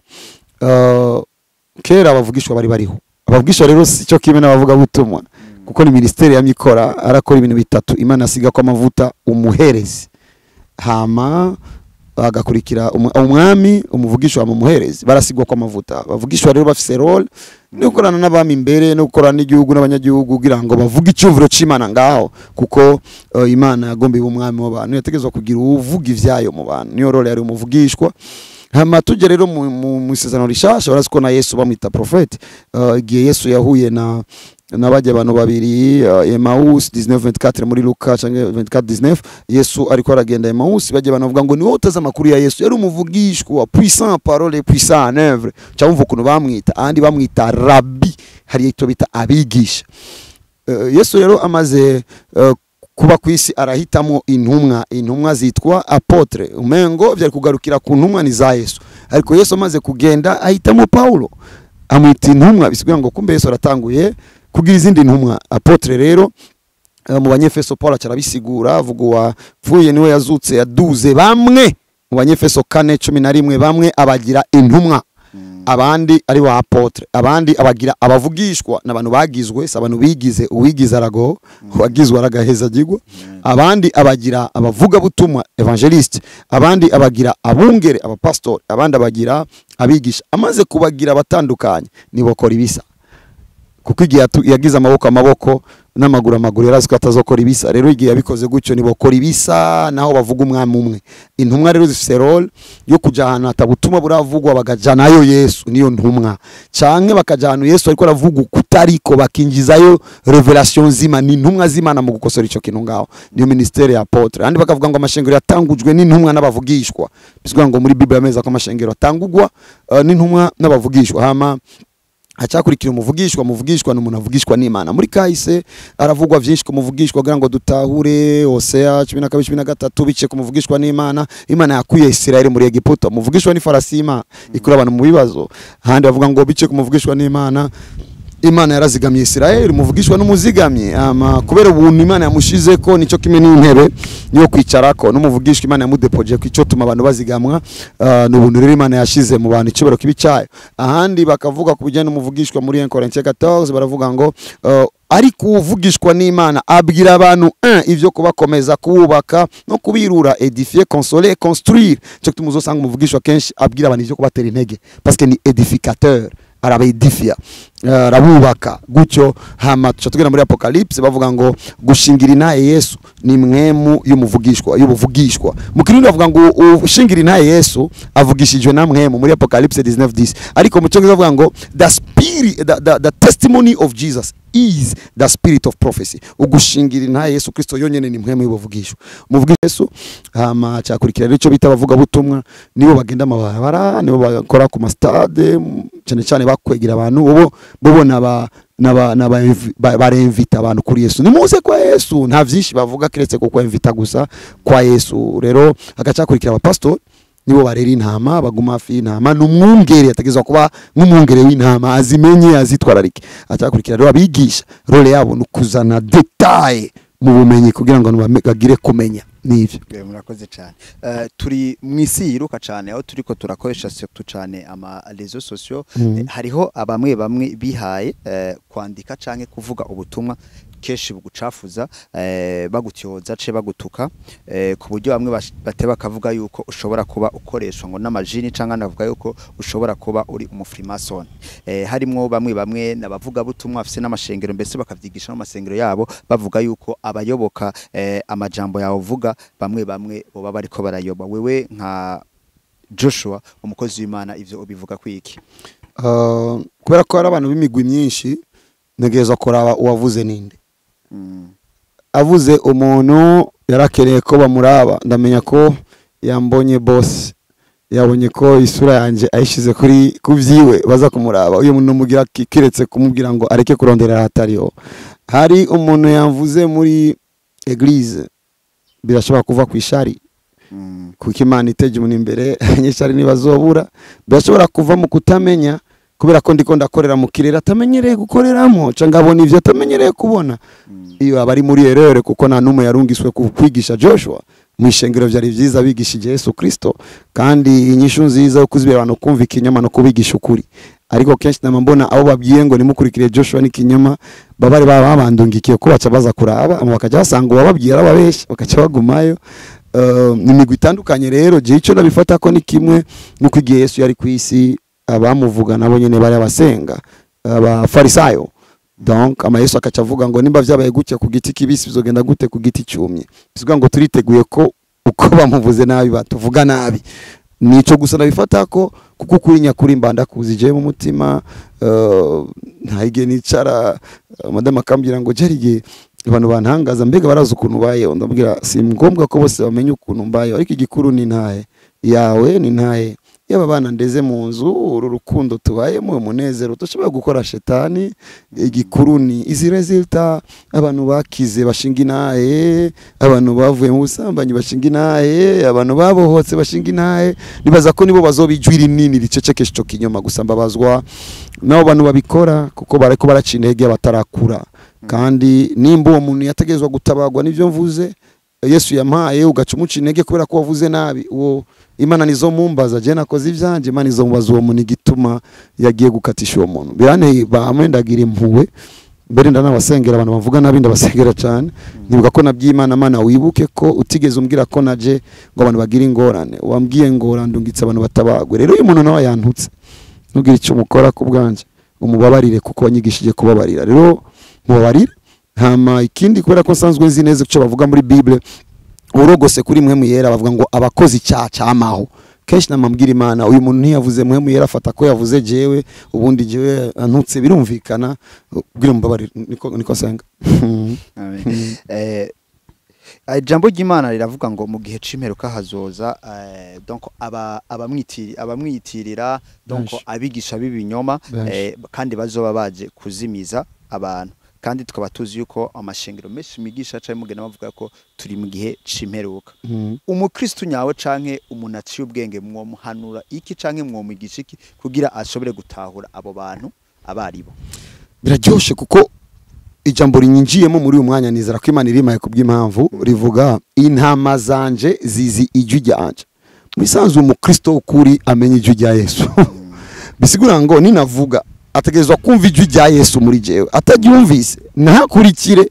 kera abavugishwa bari bariho abavugishwa rero cyo kimena bavuga butumwa kuko ni ministeri ya mikora arakora ibintu bitatu Imana asiga ko amavuta umuherezi hama bagakurikira umwami umuvugishwa mu muherezi barasigwa ko amavuta bavugishwa rero bafise role no gukorana n'abami imbere no gukorana n'igihugu n'abanyagihugu kugira ngo bavuge icyuvuro c'Imana ngaho kuko Imana yagombe umwami w'abantu yategezwa kugira uvuga ivyayo mu bantu niyo role yari umuvugishwa hama tuje rero mu isezerano rishasha baraziko na Yesu bamwita prophet igihe Yesu yahuye nabajya abantu babiri Emmaus 19:24 muri Luka cyangwa 24:19 Yesu ariko aragenda Emmaus bajya abantu bavuga ngo ni wowe utaza makuru ya Yesu yari umuvugishwa puissant parole puissant en œuvre cyangwa ukuntu bamwita andi bamwita rabbi hari icyo bita abigisha. Yesu rero amaze kuba kwisi arahitamo intumwa zitwa apotre umengo byari kugarukira ku ntumwa ni za Yesu, ariko Yesu amaze kugenda ahitamo Paulo amwita intumwa, bisigaye ngo kumbe Yesu aratanguye kugira izindi ntumwa. Apotre rero mu banyefeso Paulo cyarabisigura avuga wapfuye niwe yazutse yaduze bamwe mu banyefeso 4:11 bamwe abagira intumwa abandi ari wa apotre abandi abagira abavugishwa n'abantu bagizwe abantu bigize uwigize arago wagizwe aragaheza gigwa abandi abagira abavuga butumwa evangeliste abandi abagira abungere abapastor abandi abagira abigisha. Amaze kubagira abatandukanye nibokora ibisa kuko igihe yagize amaboko n'amaguru yaraziko atazokora ibisa, rero igihe yabikoze gutyo nibokora ibisa naho bavuga umwami umwe. Intumwa rero zifite role yo kuja ahantu atabutuma buravugwa bagajanayo Yesu niyo ntumwa, canke bakajana Yesu ariko aravuga kutariko bakinjizayo revelation zima ni ntumwa z'Imana mu gukosora ico kintu ngaho niyo ministere ya apotre. Andi bakavuga ngo amashengero yatangujwe n'intumwa n'abavugishwa, biswa ngo muri Bible yameza ko amashengero atangugwa n'intumwa n'abavugishwa. Hama acakurikira umuvugishwa n'umuntu avugishwa n'Imana. Muri kahise aravugwa vyinshi ku muvugishwa kugira ngo dutahure Hosea 12:13 bice ku muvugishwa n'Imana. Imana yakuye Israeli muri Egiputa, muvugishwa ni Farasima ikura abantu mu bibazo. Handi bavuga ngo bice ku muvugishwa n'Imana Imana yarazigamye Israeli muvugishwa n'umuzigamye kubera ubuntu Imana yamushize ko nico kimwe n'intebe yo kwicarako n'umuvugishwa Imana yamudepoje ko ico tuma abantu bazigamwa n'ubuntu rero Imana yashize mu bantu icibero kibicaye. Ahandi bakavuga ku bijyanye n'umuvugishwa muri 1 Corinthiens 14 baravuga ngo ariko uvugishwa n'Imana abwira abantu ivyo kubakomeza kubaka no kubirura edifier consoler construire cyo tumuzosanga umuvugishwa kenshi abwira abantu ivyo kubatera intege parce que ni edificateur arabedifia rabubaka gutyo. Hama tugira muri Apocalypse bavuga ngo gushingira inaye Yesu ni mwemu y'ubuvugishwa mu Kirundi bavuga ngo ushingira inaye Yesu avugishijwe na mwemu muri Apocalypse 19:10, ariko mu Cyongereza bavuga ngo the testimony of Jesus is the spirit of prophecy. Ugushingira inaye Yesu Kristo yonyene ni mwemu y'ubuvugishwa muvugisha Yesu. Hama cyakurikira rero cyo bita bavuga butumwa nibo bagenda amabarabara nibo bakora ku mastade cyane bakwegera abantu bo baremvita abantu kuri Yesu nimuze kwa Yesu nta vyinshi bavuga kiretse ko kwemvita gusa kwa Yesu. Rero agacakurikira abapastor nibo barera intama baguma hafi intama n'umwungere yategezwa kuba nk'umwungere w'intama azimenye azitwararike. Acakurikira rero abigisha role yabo nukuzana detail mu bumenyi kugira ngo bagire kumenya nivyo. Murakoze cyane. Turi mwisi yiruka cyane aho turiko turakoresha surtout cyane ama réseaux sociaux. Hariho abamwe bihaye kwandika canke kuvuga ubutumwa keshi bugucafuza bagutyoza ce bagutuka ku buryo bamwe bateba bakavuga yuko ushobora kuba ukoreshwa ngo n'amajini canka navuga yuko ushobora kuba uri umufrimason. Harimwo bamwe nabavuga butumwa afise n'amashengero mbese bakavyigisha no masengero yabo bavuga yuko abayoboka amajambo yawo vuga bamwe boba bariko barayoba. Wewe nka Joshua umukozi w'Imana ivyo ubivuga kwiki? Kubera ko ari abantu b'imigwi myinshi ntegereza kuraba uwavuze ninde. Avuze umuntu yarakeneye ko bamuraba ndamenya ko yambonye boss yabonye ko isura yanje ayishize kuri kuvyiwe baza kumuraba uyo muntu mugira kiretse kumubwira ngo areke kurondera hatariho. Hari umuntu yamvuze muri eglise birashobora kuva kwishari kuko Imana iteje umuntu imbere nyeshari nibazobura birashobora kuva mu kutamenya kubera ko ndiko ndakorera mu kirere atamenyereye gukoreramo canga abona ivyo atamenyereye kubona. Iyo abari muri erreur kuko nta numwe yarungiswe kwigisha Joshua mu ishengero vyari vyiza bigishije Yesu Kristo kandi inyishu nziza yo kuzibera abantu kumva ikinyoma no kubigisha ukuri. Ariko kenshi namambona abo babwiye ngo nimukurikire Joshua n'ikinyoma babari babandungikiye ko baca baza kuraba bakaja basanga bababwira ababesha bakaca bagumayo. Nimigwi itandukanye rero je ico nabifata ko ni kimwe nuko igihe Yesu yari kwisi abamuvuga nabo nyene bari abasenga abafarisayo. Donc ama Yesu akacavuga ngo nimba vyabaye gutya ku giti kibisi bizogenda gute ku giti cyumye. Bisuga ngo turiteguye ko uko bamuvuze nabi batuvuga nabi. nico gusa nabifata ko kuko kuri nyakuri mbanda kuzije mu mutima ntayige nicara madama akambwira ngo jarige abantu bantangaza mbega barazi ukuntu baye ndabwira si ngombwa ko bose bamenye ukuntu mbaye ariko igikuru ni ntaye yawe ni ntaye yaba bana ndeze mu nzu uru rukundo tubayemo umunezero tushobora gukora shetani igikuru ni izi resulta abantu bakize bashinga inaye abantu bavuye mu busambanyi bashinga inaye abantu babohotse bashinga inaye nibaza ko nibo bazobijwira nini ricecekesha cyo kinyoma gusambabazwa nabo bantu babikora kuko bareko baracintege batarakura kandi nimba uwo muntu yategezwa gutabagwa nivyo mvuze Yesu yampaye ugaca umuca intege kubera ko wavuze nabi uwo Imana nizo mumbaza je nakoze ivyanje Imana izo mumbaza uwo muntu igituma yagiye gukatisha uwo muntu birane bamendagira impuwe mbere ndanabasengera abantu bavuga nabi ndabasengera cyane nibuka ko nabyimana Mana wibuke ko utigeze umbwira ko naje ngo abantu bagira ingorane wambwiye ngo randungitse abantu batabagwe rero uyu muntu nawe yantutse nugira icyo mukora ku bwanje umubabarire kuko wanyigishije kubabarira rero mubabarire hama ikindi kubera ko sanzwe nzi neza cyo bavuga muri Bible urogose kuri mwe muyera bavuga ngo abakozi cyamaho kenshi namambwira Imana uyu muntu ntiyavuze mwe muyera afata ko yavuze jewe ubundi jewe antutse birumvikana ubwira mubabarire niko senga amen jambo ry'Imana riravuga ngo mu gihe c'imperuka hazoza donc abamwitirira donc abigisha b'ibinyoma kandi bazoba baje kuzimiza abantu kandi tukaba tuzi yuko amashengero menshi migisha cyane mugena bavuga ko turi mu gihe c'imperuka umukristo nyawe canke umuntu aciye ubwenge mwo muhanura iki canke mwo migisha iki kugira ashobore gutahura abo bantu abaribo biraryoshe kuko ijambo rinyinjiyemo muri uyu mwanya nizera ko Imana irimaye kubw'impamvu rivuga intama zanje zizi ijwi ryanje bisanzwe umukristo ukuri amenye ijwi rya Yesu bisigura ngo ninavuga ategezwa kumva ijwi rya Yesu muri jewe atagyumvise ntakurikire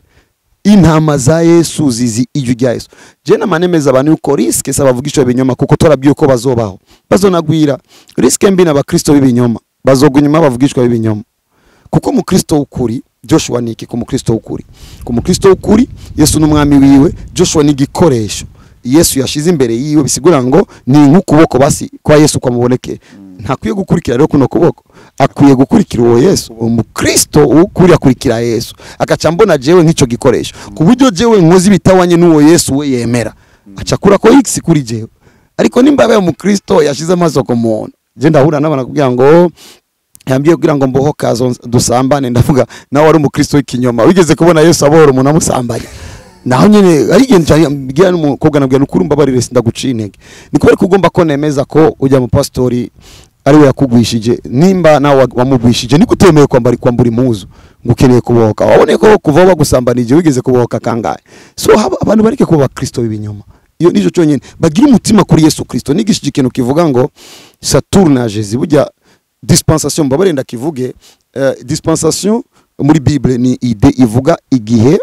intama za Yesu zizi ijwi rya Yesu je namanemeza abantu yuko riske sabavugisha ibinyoma kuko torabwiye ko bazobaho bazonagwira riske mbi n'abakristo b'ibinyoma bazogunyuma bavugishwa b'ibinyoma kuko mu Kristo ukuri Joshua niki ku mukristo ukuri ku mukristo ukuri Yesu n'umwami wiwe Joshua ni gikoresho Yesu yashize imbere yiwe bisigura ngo ni nk'ukuboko basi kwa Yesu kwamuboneke ntakwiye gukurikira rero kuno kuboko akwiye gukurikira uwo Yesu umukristo ukuri akurikira Yesu akaca mbona jewe nk'ico gikoresho ku buryo jewe nkozi bitawanye n'uwo Yesu we yemera acakura ko x kuri jewe ariko nimba umukristo yashize amaso ku muntu je ndahura n'abana kugira ngo yambye kugira ngo mbohoka dusambane ndavuga nawe ari umukristo w'ikinyoma wigeze kubona Yesu abohora umuntu amusambanya naho nyene ari genje mbwira n'umukobwa nabwira n'ukuri mbabarire sindaguciye intege nikubera ko ugomba ko nemeza ko ujya mu pastori ari we yakugwishije nimba nawe wamugwishije niko utemeye kwambura impuzu ngukeneye kubohoka wabone ko kuva bagusambanije wigeze kubohoka kangahe so abantu bareke kuba Kristo b'ibinyoma iyo nico cyonyine bagira umutima kuri Yesu Kristo nigishije ikintu kivuga ngo Saturne na Jésus burya dispensation mbabare ndakivuge dispensation muri Bible ni ide ivuga igihe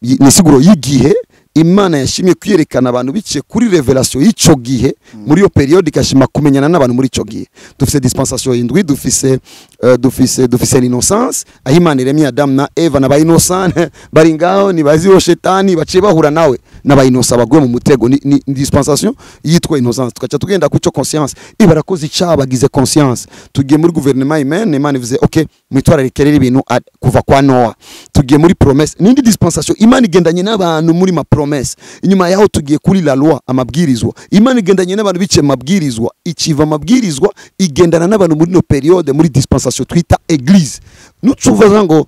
ni siguro y'igihe Imana yashimye kwiyerekana abantu biciye kuri revelation y'ico gihe muri yo periode ikashima kumenyana n'abantu muri ico gihe dufise dispensation indwi dufise l'innocence aho Imana iremye Adam na Eva na ba innocent bari ngaho ni baziho shetani baciye bahura nawe n'aba innocent bagwe mu mutego ni dispensation yitwa innocence tukaca tugenda ku cyo conscience ibarakoze icabagize conscience tugiye muri gouvernement Imana ivuze okay mwitwara rikerera ibintu kuva kwa Noah tugiye muri promesse nindi dispensation Imana igendanye n'abantu muri ma promesse inyuma yaho tugiye kuri la loi amabwirizwa Imana igendanye n'abantu bice mabwirizwa ikiva amabwirizwa igendana n'abantu muri no periode muri dispensation twita église nucuva ngo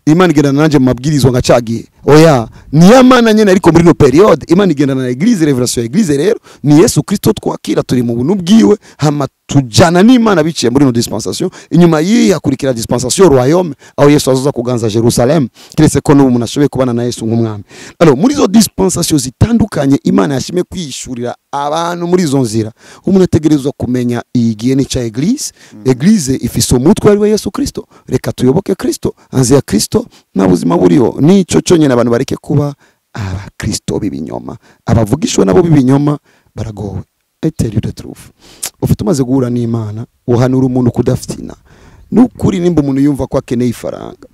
Imana igendana nanje mabwirizwa ngacagiye oya ni Imana nyene ariko muri no periode Imana igendana na église revelation église rero ni Yesu Kristo twakira turi mu buntu bwiwe hama tujana n'Imana biciye muri no dispensation inyuma yihakurikira dispensation royaume aho Yesu azoza kuganza Jerusalem kiretse ko no umuntu ashoboye kubana na Yesu nk'umwami alors muri zo dispensation zitandukanye Imana yashimye kwishurira abantu muri zo nzira umuntu ategerezwa kumenya igihe ni cha église église ifise umutwe ari we Yesu Kristo reka tuyoboke Kristo anze ya Kristo na buzima buriho nico cyonyine abantu bareke kuba abakristo b'ibinyoma abavugishwe nabo b'ibinyoma baragowe I tell you the truth ufite umaze guhura n'Imana uhanura umuntu kudafitina n'ukuri nimba umuntu yumva ko akeneye ifaranga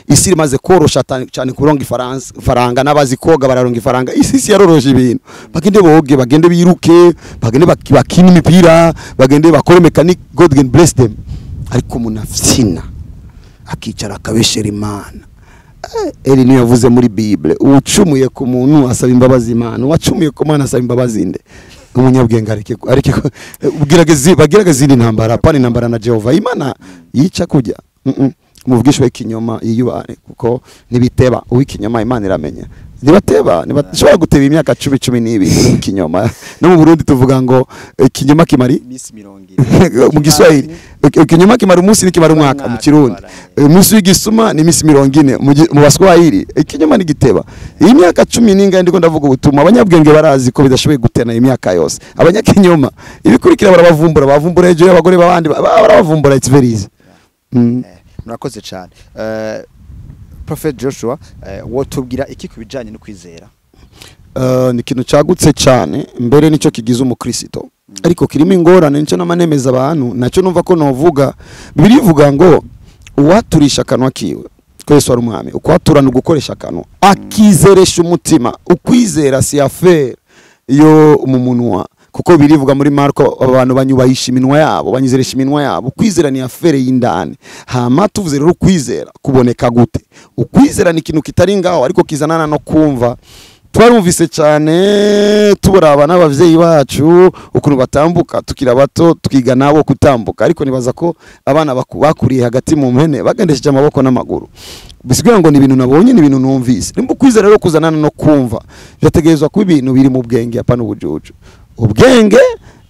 isi imaze korosha cyane kuronga ifaranga n'abazi koga bararonga ifaranga isi yaroroje ibintu bagende boge bagende biruke bagende bakina imipira bagende bakore mechanic God can bless them ariko munafsina akicara akabeshera Imana eri niyo yavuze muri Bible ucumuye ku muntu asaba imbabazi Imana wacumuye ku Mana asaba imbabazi nde umunyabwenge areke bagirageze indi ntambara pani ntambara na Jehova Imana yica kujya umuvugisho w'ikinyoma yiyubare kuko nibiteba uw'ikinyoma Imana iramenya nibashobora guteba imyaka 10 ikinyoma no mu Burundi tuvuga ngo ikinyoma kimari imisi 40 mu Giswahili ikinyoma kimari umunsi nikimara umwaka mu Kirundi umunsi w'igisuma ni imisi 40 mu Baswahili ikinyoma nigiteba imyaka 10 ninga ndiko ndavuga ubutuma abanyabwenge barazi ko bidashoboye gutena imyaka yose abanyakinyoma ibikurikira barabavumbura ejo y'abagore babandi barabavumbura it's very easy murakoze cyane Prophet Joshua wotubwira iki kubijanye no kwizera ni ikintu cyagutse cyane mbere nicyo kigize umukristo ariko kirimo ingorane nicyo namanemeza abantu nacyo numva ko novuga Bibiliya ivuga ngo uwaturisha akanwa kiwe Yesu ari umwami ukwaturana gukoresha akanwa akizeresha umutima ukwizera si affaire yo mu munwa kuko birivuga muri Marko abantu banyubahisha iminwa yabo banyizeresha iminwa yabo kwizera ni affaire y'indani hama tuvuze rero kwizera kuboneka gute ukwizera ni ikintu kitari ngaho ariko kizanana no kumva twarumvise cyane tuburaba n'abavyeyi bacu ukuntu batambuka tukira bato twiga nabo kutambuka ariko nibaza ko abana bakuriye hagati mu mpene bagendesheje amaboko n'amaguru bisigaye ngo ni ibintu nabonye ni ibintu numvise nimba kwizera rero kuzanana no kumva byategerezwa kuba ibintu biri mu bwenge apana ubujuju ubwenge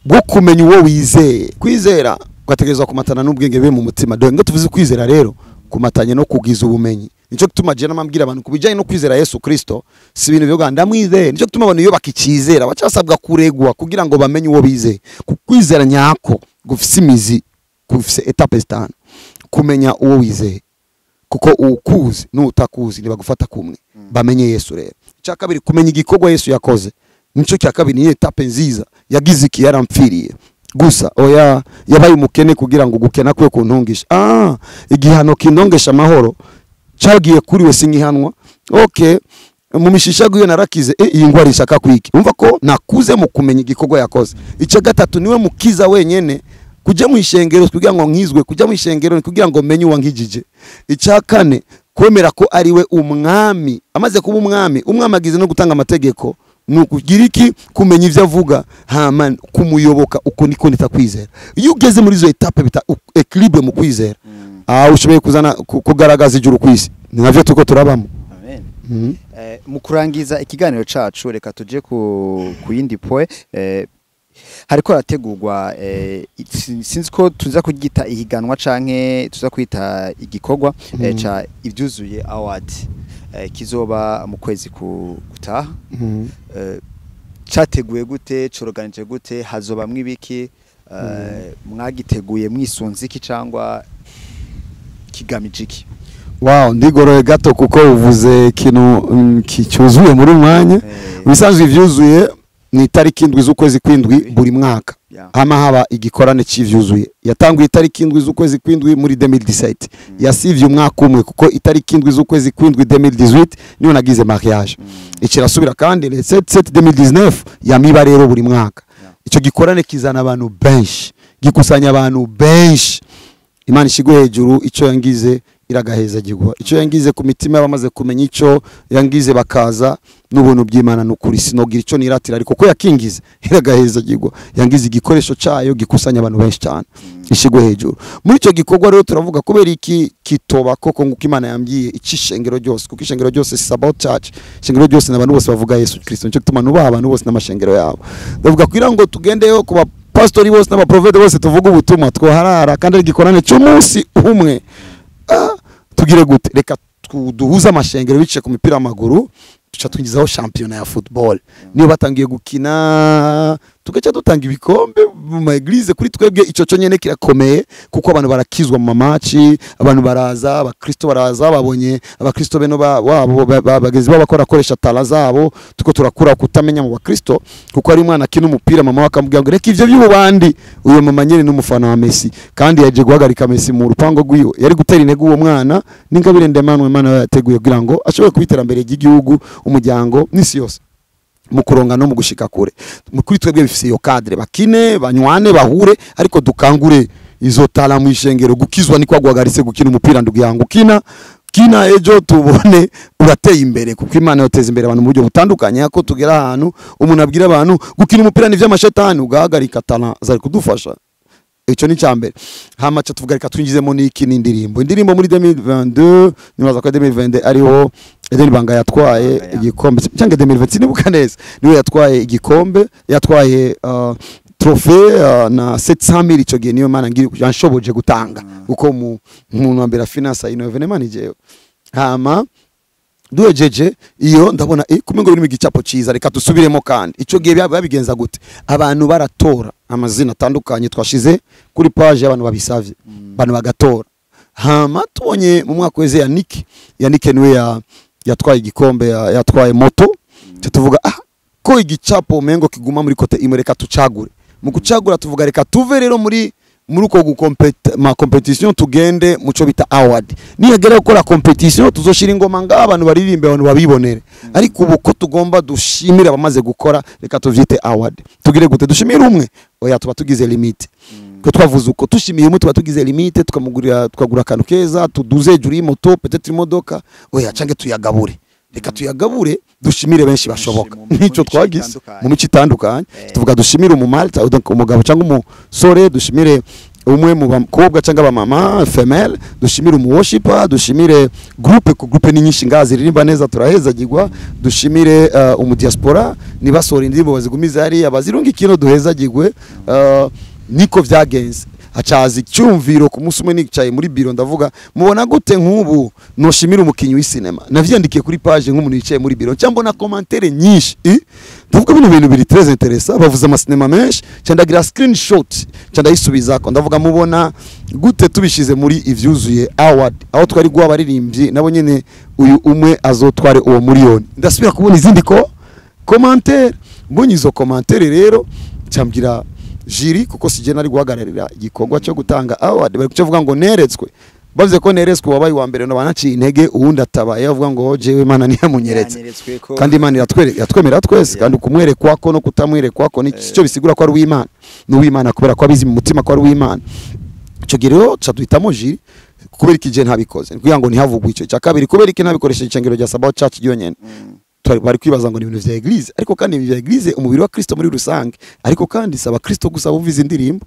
bwo kumenya uwo wizeye kwizera ugategerezwa kumatana n'ubwenge be mu mutima dore ngo tuvuze kwizera rero kumatanye no kugiza ubumenyi nico gituma je namambwira abantu kubijanye no kwizera Yesu Kristo si ibintu byo ganda mwizeye nico gituma abantu iyo bakicizera bacasabwa kuregwa kugira ngo bamenye uwo bizeye kukwizera nyako gufise imizi gufise etape zitanu kumenya uwo wizeye kuko ukuzi n'utakuzi nibagufata kumwe bamenye Yesu rero cya kabiri kumenya igikorwa Yesu yakoze nico cya kabiri ni etape nziza yagize iki yarampfiriye gusa oya yabaye umukene kugira ngo gukena kwe kuntungisha igihano kinongesha amahoro cyagiye kuri we singihanwa okay mu mishishago iyo narakize iyi ngwari ishaka kwiki umva ko nakuze mu kumenya igikorwa yakoze icyo gatatu niwe mukiza wenyene kujya mu ishengero kugira ngo nkizwe kujya mu ishengero kugira ngo menye uwankijije icya kane kwemera ko ari we umwami amaze kuba umwami agize no gutanga amategeko nukugira iki kumenya ivyo avuga hama kumuyoboka uko niko nitakwizera iyo ugeze muri zo etape bita equilibre mu kwizera ushoboye kuzana kugaragaza ijuru kwisi navyo tuko turabamo amen mu kurangiza ikiganiro cacu reka tuje ku yindi point hariko rategurwa sinzi ko tuza kugita ihiganwa canke tuza kwita igikorwa ca ivyuzuye award kizoba mu kwezi gutaha cyateguye gute coroganije gute hazoba mwibiki mwagiteguye mwisunze iki cyangwa kigamije iki wow ndigoroye gato kuko uvuze kintu kicyuzuye muri mwanya bisanzwe ivyuzuye ni tariki indwi z'ukwezi kwindwi buri mwaka hama haba igikorane cy'ivyuzuye yatanguye itariki indwi z'ukwezi kwindwi muri 2017 yasivye umwaka umwe kuko itariki indwi z'ukwezi kwindwi 2018 niyo nagize mariage ikirasubira kandi le 7 2019 yamiba rero buri mwaka ico gikorane kizana abantu benshi gikusanya abantu benshi Imana ishigwe hejuru ico yangize iragaheza gigwa ico yangize ku mitima y'abamaze kumenya ico yangize bakaza n'ubuntu by'Imana n'ukuri sinogira ico niratira ariko ko yakingize iragaheza gigwa yangize igikoresho cayo gikusanya abantu benshi cyane ishigwe hejuru muri ico gikorwa rero turavuga kubera iki kitoba koko nguko Imana yambyiye icishengero ryose kuko ishengero ryose si about church ishengero ryose n'abantu bose bavuga Yesu Kristo nico gituma nuba abantu bose n'amashengero yabo ndavuga kugira ngo tugendeyo kuba pastori bose n'abaprofete bose tuvuga ubutumwa twoharara kandi igikorane cy'umunsi umwe tugire gute reka duhuza amashengero bice ku mipira w'amaguru tuca twinjizaho championnat ya football niyo batangiye gukina tugaca dutanga ibikombe mu ma eglise. Kuri twebwe ico cyo nyene kirakomeye kuko abantu barakizwa mu mamaci, abantu baraza, abakristo baraza, babonye abakristo beno wabo bagezi babakora koresha tala zabo, tuko turakura kutamenya mu bakristo kuko ari umwana kina umupira mama wakamubwira ngo reka ivyo by'ububandi. Uyo mama nyene n'umufana wa Messi kandi yaje guhagarika Messi mu rupango rwiwe, yari gutera intego uwo mwana n'ingabire ndemanwe Imana yateguye kugira ngo ashobore kubitera mbere y'igihugu, umuryango n'isi yose mu kuronga no mu gushika kure. Kuri twebwe bifise iyo cadre, bakine banywane bahure, ariko dukangure izo tala mu ishengero. Gukizwa ni kwagwagaritse gukina umupira ndugiyango kina ejo tubone urateye imbere kuko Imana yoteza imbere abantu mu buryo butandukanye. Yako tugera ahantu umuntu abwira abantu gukina umupira ni vy'amashetani, ugahagarika tala zari kudufasha. Ico ni cyambere. Hama cha tuvugarika twinjizemo n'iki n'indirimbo muri 2022 nibaza ko 2020 ariho Eden Banga yatwaye igikombe cyangwa 2020 nibuka neza, niwe yatwaye igikombe, yatwaye trophée na 700,000 ico gihe niyo Mana ngiri yanshoboje gutanga uko umuntu wa mbere finance ino evenement nije. Hama duhejeje iyo ndabona kumengo biri mu gicapo ciza, reka tusubiremo kandi ico gihe babigenza gute. Abantu baratora amazina atandukanye twashize kuri page y'abantu babisavye, abantu bagatora. Hama tubonye mu mwaka weze Yannick niwe yatwaye igikombe, yatwaye moto. Tuvuga ko igicapo mengo kiguma muri kote imwe, reka tucagure. Mu gucagura tuvuga reka tuve rero muri uko competition tugende muco bita award. Niyagera gukora competition tuzoshira ingoma nga abantu baririmbe, abantu babibonere. Ariko ubu ko tugomba dushimira abamaze gukora, reka tuvyite award. Tugire gute dushimira umwe? Oya, tuba tugize limite. Ko twavuze uko tushimiye umwe tuba tugize limite, tukagura akantu keza, tuduze juri moto peut-être imodoka. Oya, cange tuyagabure. Reka tuyagabure dushimire benshi bashoboka. Nico twagize mu mico itandukanye. Tuvuga dushimire umumalta umugabo cyangwa umusore, dushimire umwe mu bakobwa cyangwa abamama femelle, dushimire umuworshiper, dushimire groupe ni nyinshi ngazi ririmba neza turahezagirwa, dushimire umudiaspora nibasora indirimbo bazigumiza ari abazirunga ikino duhezagirwe. Niko vyagenze. Acaza icyumviro ku munsi umwe nicaye muri biro ndavuga mubona gute nk'ubu noshimira umukinyi w'isinema, navyandikiye kuri page nk'umuntu yicaye muri biro cyangwa na commentaire nyinshi. Ndavuga ibintu biri très intéressant, bavuze amasinema menshi, cyandagira screenshot cyandayisubizako. Ndavuga mubona gute tubishize muri ivyuzuye award, aho twari guha abaririmbyi nabo nyene uyu umwe azotware uwo miliyoni. Ndasubira kubona izindi commentaire, mbonye izo commentaire rero cyambwira jiri kuko sije nari guhagararira igikorwa cyo gutanga award, bari kuvuga ngo neretswe. Bavuze ko neretswe wabaye wa mbere no banaciye intege, uwundi atabaye avuga ngo jewe Imana niye munyeretse. Kandi Imana yatwemera twese, kandi kumwerekwa ko no kutamwerekwa ko nicyo bisigura ko ari uw'Imana. N'uw'Imana kubera ko abizi mu mutima ko ari uw'Imana. Ico gero cha duhitamo jiri kubera ikije ntabikoze. Kugira ngo ntihavugwe ico. Cya kabiri kubera iki ntabikoresheje icengero rya Sabbath Church yonyene. Bari kwibaza ngo ni ibintu vya eglise, ariko kandi ibintu vya eglise umubiri wa Kristo muri rusange, ariko kandi saba Kristo gusa buvize indirimbo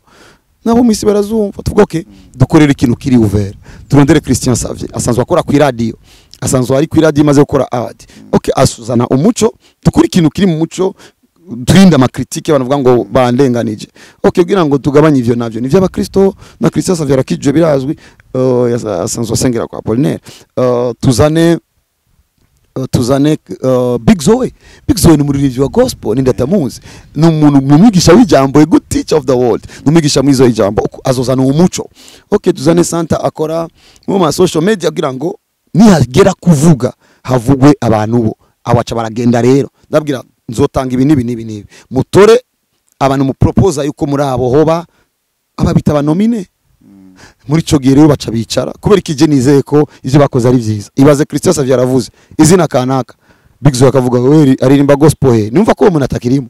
nabo mwisi barazumva. Tuvuga okay, dukorera ikintu kiri ouvert, turondere Christian Xavier asanzwe akora ku radio, asanzwe ari ku radio imaze gukora award. Okay, asuzana umuco, dukora ikintu kiri mu muco, turinda amakritike abantu bavuga ngo bandenganije. Okay, kugira ngo tugabanye ivyo navyo ni vy'abakristo na Christian Xavier akijwe birazwi, asanzwe asengera kwa Apollinaire. Tuzane Big Zoe ni umuririmbyi wa gospel, ni ndatamuzi, ni umuntu mwigisha w'ijambo, a good teacher of the world, numwigisha mwizo w'ijambo, azozana umuco. Okay, tuzane Santa akora mu ma social media kugira ngo nihagera kuvuga havugwe abantu bo abaca baragenda. Rero ndabwira nzotanga ibi nibi mutore abantu mu propose yuko muri abo hoba ababita abanomine. Muri cyo gihe rero baca bicara kubera ikije nizeye ko ivyo bakoze ari vyiza. Ibaze Christian Xavier yaravuze izina kanaka, Big Zo akavuga we aririmba gospel, numva ko umuntu atakirimo.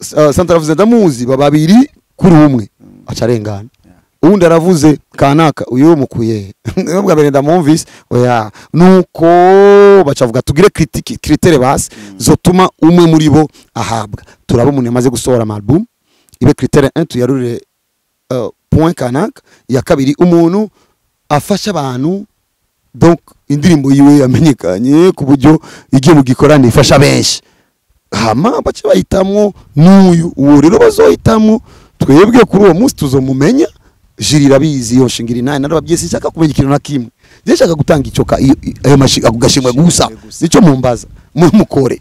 Santa aravuze ndamuzi babiri kuri umwe aca arengana. Undi aravuze kanaka uyu mukuye nubwo abere ndamumvise. Oya, nuko bacavuga tugire critique basi zotuma umwe muri bo ahabwa. Turaba umuntu yamaze gusohora album, ibe critique 1 tuyarurire point kanaka, ya kabiri umuntu afasha abantu, donc indirimbo yiwe yamenyekanye ku buryo igiye mu gikorane ifasha benshi. Hama bace bahitamwo n'uyu, uwo rero bazohitamwo twebwe kuri uwo munsi tuzomumenya. Jiri rabizi yo shingira inani narababyese cyaka kumenya ikintu na kimwe, je cyaka gutanga icoka ayo mashika kugashimwe gusa nico mumbaza mukore.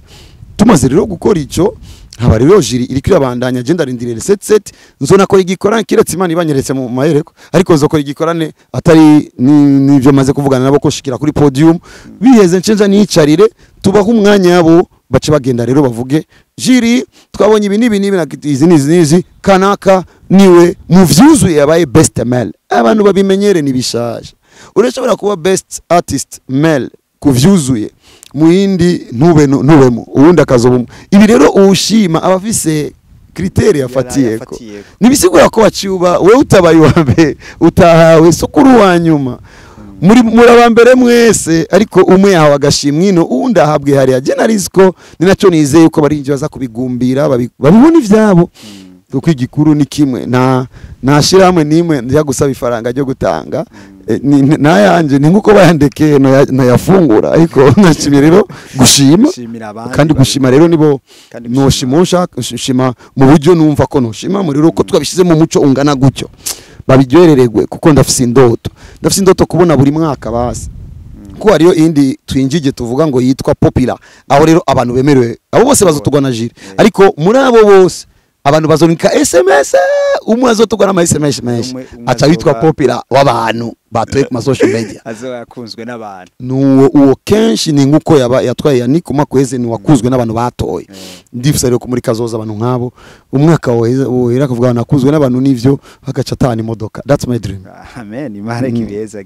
Tumaze rero gukora ico, haba rero jiri iri kwirabandanya agenda rindire set nzona ko igikorane kiretse Imana ibanyeretse mu mahereko ariko nzokora igikorane atari nivyo maze kuvugana nabo ko shikira kuri podium biheze ncenja nicarire tubaho umwanya yabo bace bagenda rero bavuge jiri twabonye ibi nibi izi kanaka niwe mu vyuzuye yabaye best male abantu babimenyere nibishaje urashobora kuba best artist male kuvyuzuye mu yindi ntubemo ubundi akazoba ibi rero ushima abafise kriteri yafatiyeko nibisigura ko waciuba we utabaye wambe utahawe sukuru wanyuma muri abambere mwese ariko umwe yahawe agashimwino uwundi ahabwe hari ya generalisco ninaco nizeye ko barinje baza kubigumbira babibona ivyabo kuko igikuru ni kimwe na shiramwe nimwe njya gusaba ifaranga ryo gutanga nayanje ni nkuko bayandekeye no yafungura ariko nashimye rero gushima kandi gushima rero nibo noshimusha shima mu buryo numva ko noshima muri rero ko twabishize mu muco ungana gutyo babiryoreregwe kuko ndafise indoto kubona buri mwaka basi ko ariyo indi twinjije tuvuga ngo yitwa popular aho rero abantu bemerewe abo bose bazotugwana jire ariko muri abo bose abantu bazonika SMS umwe azotugwana ama SMS menshi acha yitwa popular w'abantu batwe ku social media azoyakunzwe n'abantu uwo kenshi ni nkuko yatwaye Yannick Makweze ni wakuzwe n'abantu batoye ndifuse rero muri kazoza abantu nkabo umwaka wohera kuvuga nakuzwe n'abantu nivyo hagaca atana imodoka that's my dream amen imana kibeza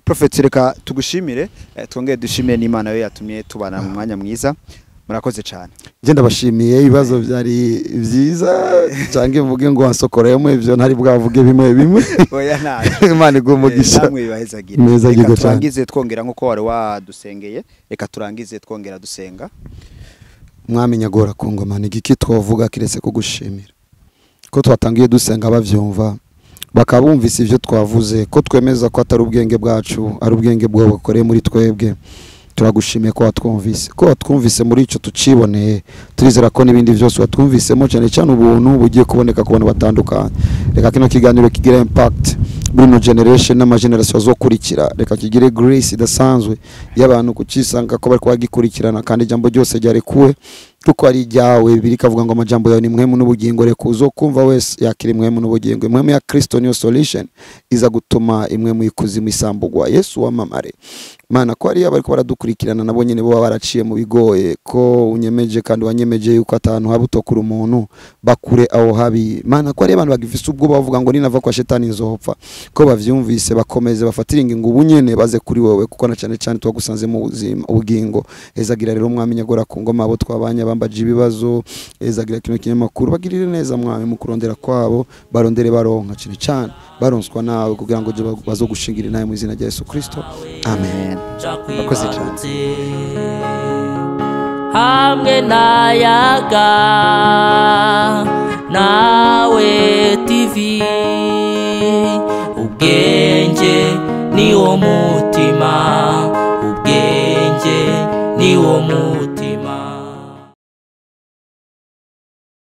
prophet reka tugushimire twongeye dushimire n'Imana yo yatumye tubana mu mwanya mwiza murakoze cyane nje ndabashimiye ibibazo byari byiza cange mvuge ngo wasokoreyemo ivyo ntari bwavuge bimwe oya nta Imana igumugisha namwe bibahezagira turangize twongera nko wari wadusengeye reka turangize twongera dusenga mwami nyagora kungomana igiki twovuga kiretse kugushimira ko twatangiye dusenga bavyumva bakabumvise ivyo twavuze ko twemeza ko atari ubwenge bwacu ari ubwenge bwo bukoreye muri twebwe turagushimiye ko watwumvise muri ico tuciboneye turizera ko nibindi byose watwumvisemo cyane ubuntu bugiye kuboneka ku bantu batandukanye reka kino kiganiro kigira impact muri no generation n'ama generation azokurikira reka kigire grace idasanzwe y'abantu kucisanga ko bari kwagikurikirana kandi jambo ryose ryarekuwe kuko ari ryawe birikavuga ngo amajambo yawe ni mwemu n'ubugingo reka uzokumva wese yakira mwemu n'ubugingo mwemu ya Kristo niyo solution iza gutuma imwe mu ikuzimu isambugwa Yesu wamamare Mana ko ari abari ko baradukurikirana nabo nyene bo baraciye mu bigoye ko unyemeje kandi wanyemeje yuko atantu habutokura umuntu bakure aho habi Mana ko ari abantu bagifise ubwo bavuga ngo ninava kwa shetani nzopfa ko bavyumvise bakomeze bafatira ingingo ubunyene baze kuri wowe kuko na cyane twagusanze mu buzima ubugingo ezagira rero mwami nyagora ku ngoma abo twabanya bambaje ibibazo ezagira kino kinyamakuru bagirire neza mwami mu kurondera kwabo barondere baronka cyane baronswa nawe kugira ngo bazogushingira nawe mu izina rya Yesu Kristo amen bakoze cyane hamwe nayaga nawe TV ubwenge ni wo muti